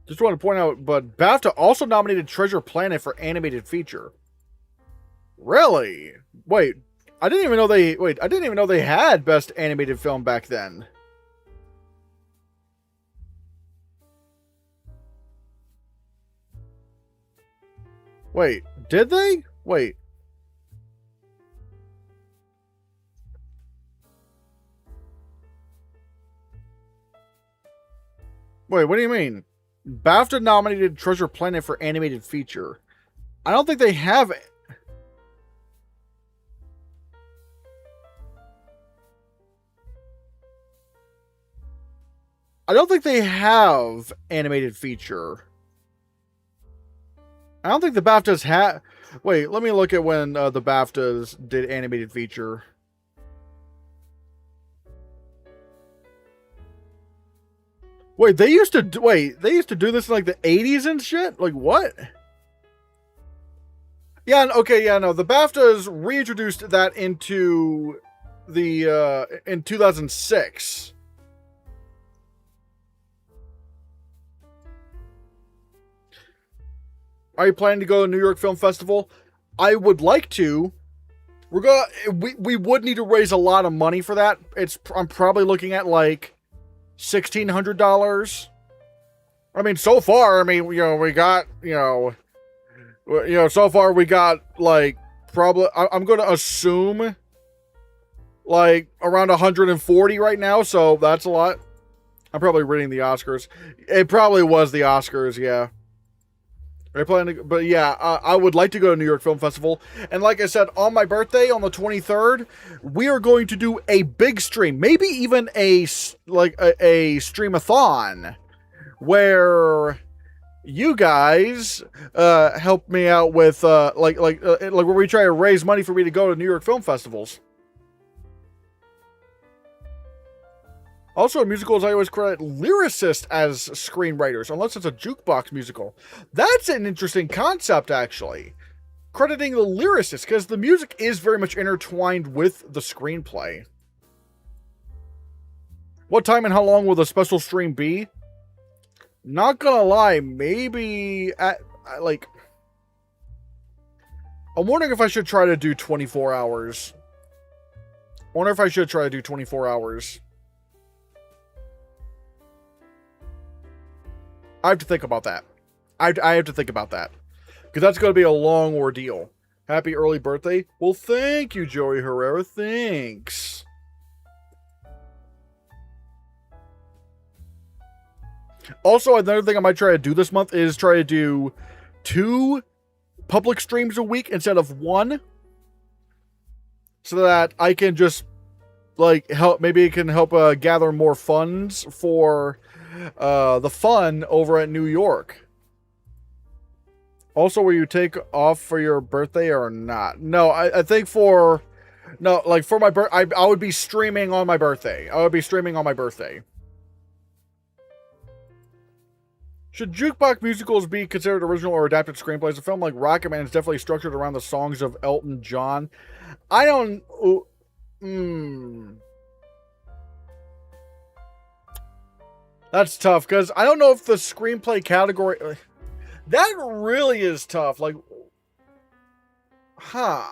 Just want to point out, but BAFTA also nominated Treasure Planet for Animated Feature. Really? Wait. I didn't even know they had Best Animated Film back then. Wait, did they? Wait. Wait, what do you mean? BAFTA nominated Treasure Planet for Animated Feature. I don't think they have. I don't think they have animated feature. I don't think the BAFTAs have. Wait, let me look at when the BAFTAs did animated feature. Wait, they used to do this in like the 80s and shit? Like what? Yeah, okay, yeah, no. The BAFTAs reintroduced that into the in 2006. Are you planning to go to New York Film Festival? I would like to. We would need to raise a lot of money for that. I'm probably looking at like $1,600. I mean, so far, I mean, we got, so far we got like probably I'm going to assume like around 140 right now, so that's a lot. I'm probably reading the Oscars. It probably was the Oscars, yeah. But yeah, I would like to go to New York Film Festival. And like I said, on my birthday, on the 23rd, we are going to do a big stream. Maybe even a stream-a-thon. Where you guys help me out with, where we try to raise money for me to go to New York Film Festivals. Also, in musicals, I always credit lyricists as screenwriters, unless it's a jukebox musical. That's an interesting concept, actually. Crediting the lyricists, because the music is very much intertwined with the screenplay. What time and how long will the special stream be? Not gonna lie, maybe at, like... I'm wondering if I should try to do 24 hours. I wonder if I should try to do 24 hours. I have to think about that. I have to think about that. Because that's going to be a long ordeal. Happy early birthday. Well, thank you, Joey Herrera. Thanks. Also, another thing I might try to do this month is try to do 2 public streams a week instead of 1. So that I can just, like, help. Maybe it can help gather more funds for the fun over at New York. Also, will you take off for your birthday or not? No, I think for my birthday, I would be streaming on my birthday. Should jukebox musicals be considered original or adapted screenplays? A film like Rocketman is definitely structured around the songs of Elton John. I don't... That's tough, because I don't know if the screenplay category... That really is tough. Like... Huh.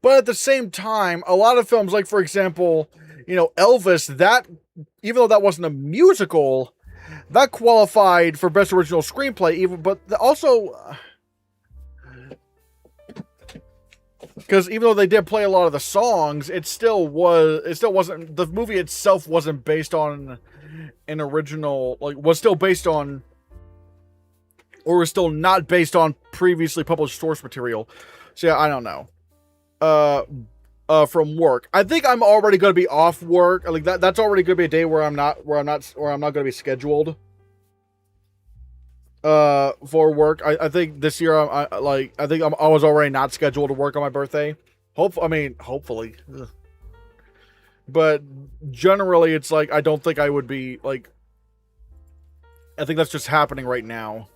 But at the same time, a lot of films, like, for example, Elvis, that... Even though that wasn't a musical, that qualified for Best Original Screenplay, but also... Because even though they did play a lot of the songs, it still wasn't, the movie itself wasn't based on an original, was still based on, or was still not based on previously published source material. So yeah, I don't know. From work, I think I'm already going to be off work. Like that's already going to be a day where I'm not going to be scheduled. For work. I think this year I was already not scheduled to work on my birthday. Hopefully. Ugh. But generally it's like I don't think I would be like, I think that's just happening right now.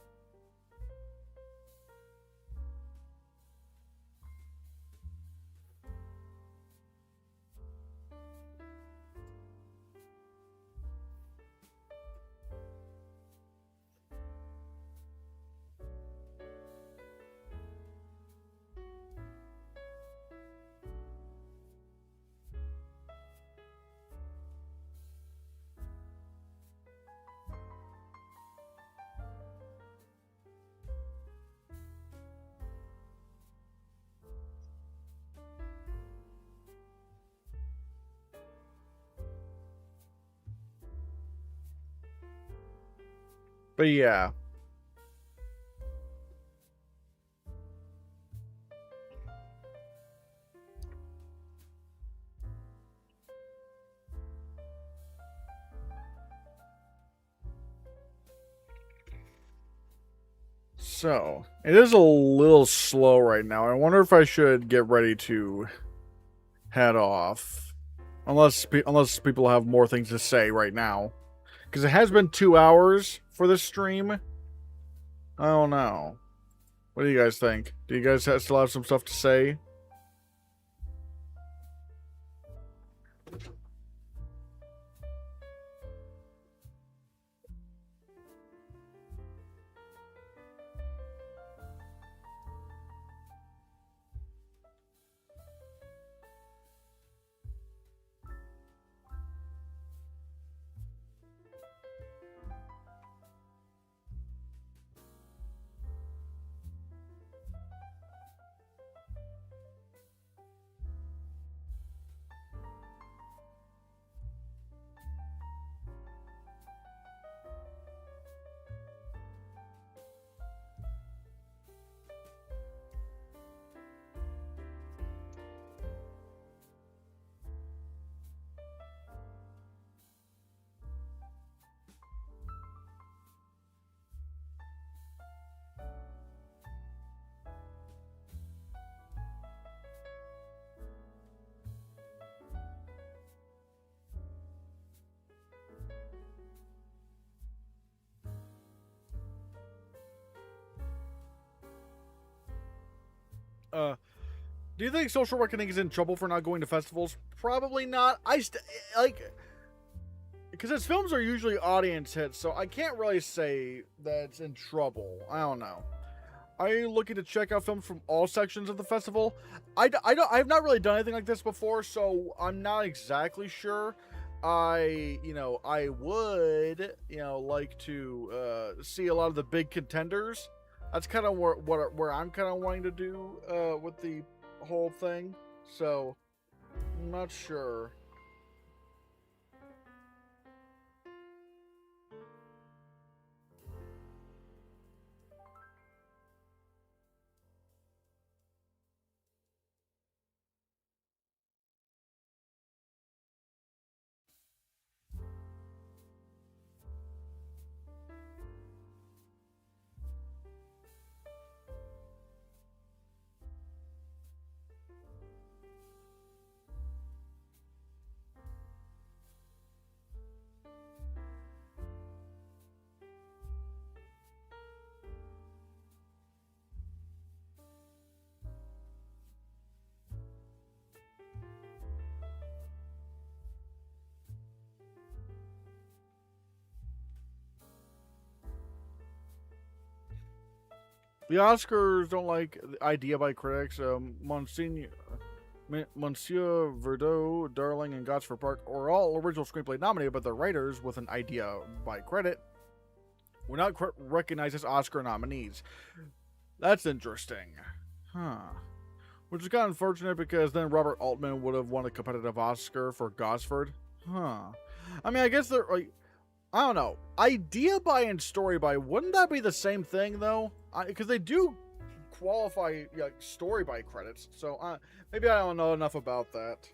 But yeah. So, it is a little slow right now. I wonder if I should get ready to head off. Unless people have more things to say right now. Because it has been 2 hours for this stream. I don't know. What do you guys think? Do you guys still have some stuff to say? Do you think Social Reckoning is in trouble for not going to festivals? Probably not. Because its films are usually audience hits, so I can't really say that it's in trouble. I don't know. Are you looking to check out films from all sections of the festival? I've not really done anything like this before, so I'm not exactly sure. I would, like to see a lot of the big contenders. That's kind of where I'm kind of wanting to do with the whole thing. So, I'm not sure. The Oscars don't like the idea by critics. Monsieur Verdot, Darling, and Gosford Park are all original screenplay nominated, but the writers, with an idea by credit, were not recognized as Oscar nominees. That's interesting. Huh. Which is kind of unfortunate because then Robert Altman would have won a competitive Oscar for Gosford. Huh. I mean, I guess they're like, I don't know. Idea by and story by, wouldn't that be the same thing though? Because they do qualify story by credits, so maybe I don't know enough about that.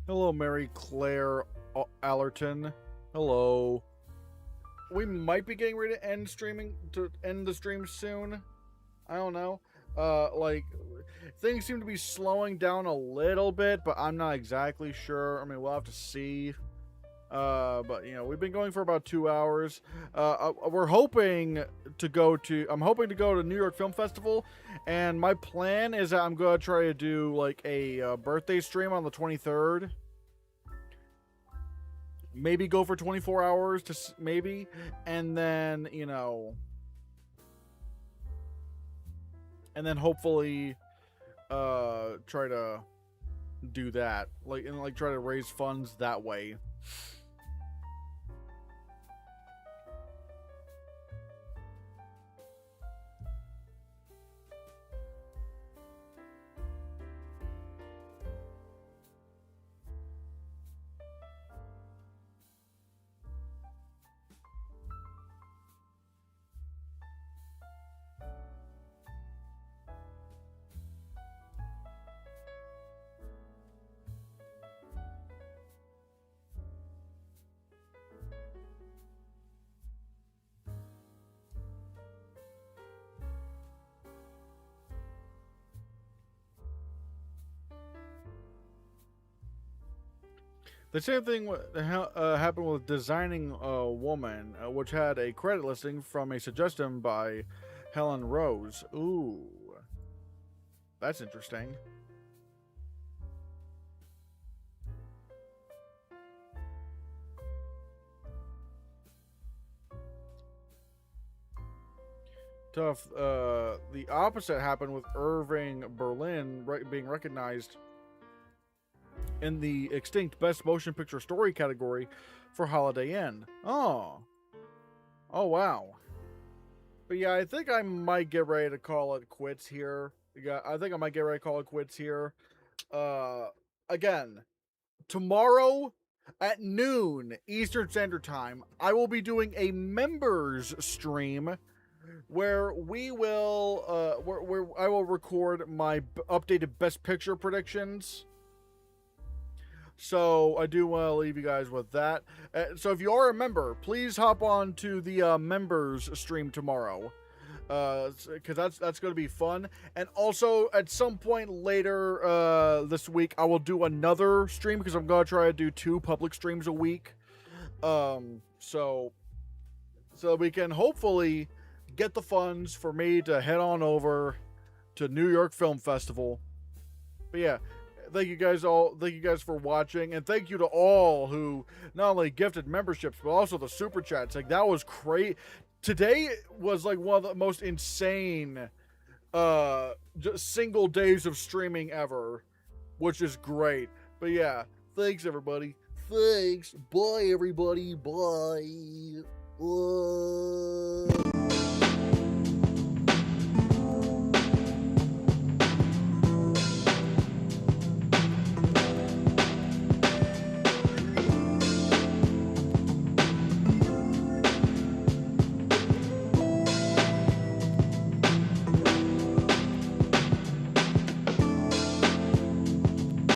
Hello, Mary Claire Allerton. Hello. We might be getting ready to end the stream soon. I don't know. Things seem to be slowing down a little bit, but I'm not exactly sure. I mean, we'll have to see. But we've been going for about 2 hours. I'm hoping to go to New York Film Festival, and my plan is that I'm going to try to do like a birthday stream on the 23rd. Maybe go for 24 hours maybe, and then and then hopefully try to do that, like try to raise funds that way. The same thing happened with Designing a Woman, which had a credit listing from a suggestion by Helen Rose. Ooh, that's interesting. Tough. The opposite happened with Irving Berlin being recognized in the extinct Best Motion Picture Story category for Holiday Inn. Oh. Oh, wow. But yeah, I think I might get ready to call it quits here. Yeah, I think I might get ready to call it quits here. Again, tomorrow at noon Eastern Standard Time, I will be doing a members stream where we will, where I will record my updated Best Picture predictions. So I do want to leave you guys with that. So if you are a member, please hop on to the members stream tomorrow, because that's going to be fun. And also at some point later this week, I will do another stream because I'm going to try to do 2 public streams a week. So we can hopefully get the funds for me to head on over to New York Film Festival. But yeah. Thank you guys for watching, and thank you to all who not only gifted memberships but also the super chats. Like, that was crazy. Today was like one of the most insane just single days of streaming ever, which is great. But yeah, thanks everybody. Thanks. Bye everybody. Bye.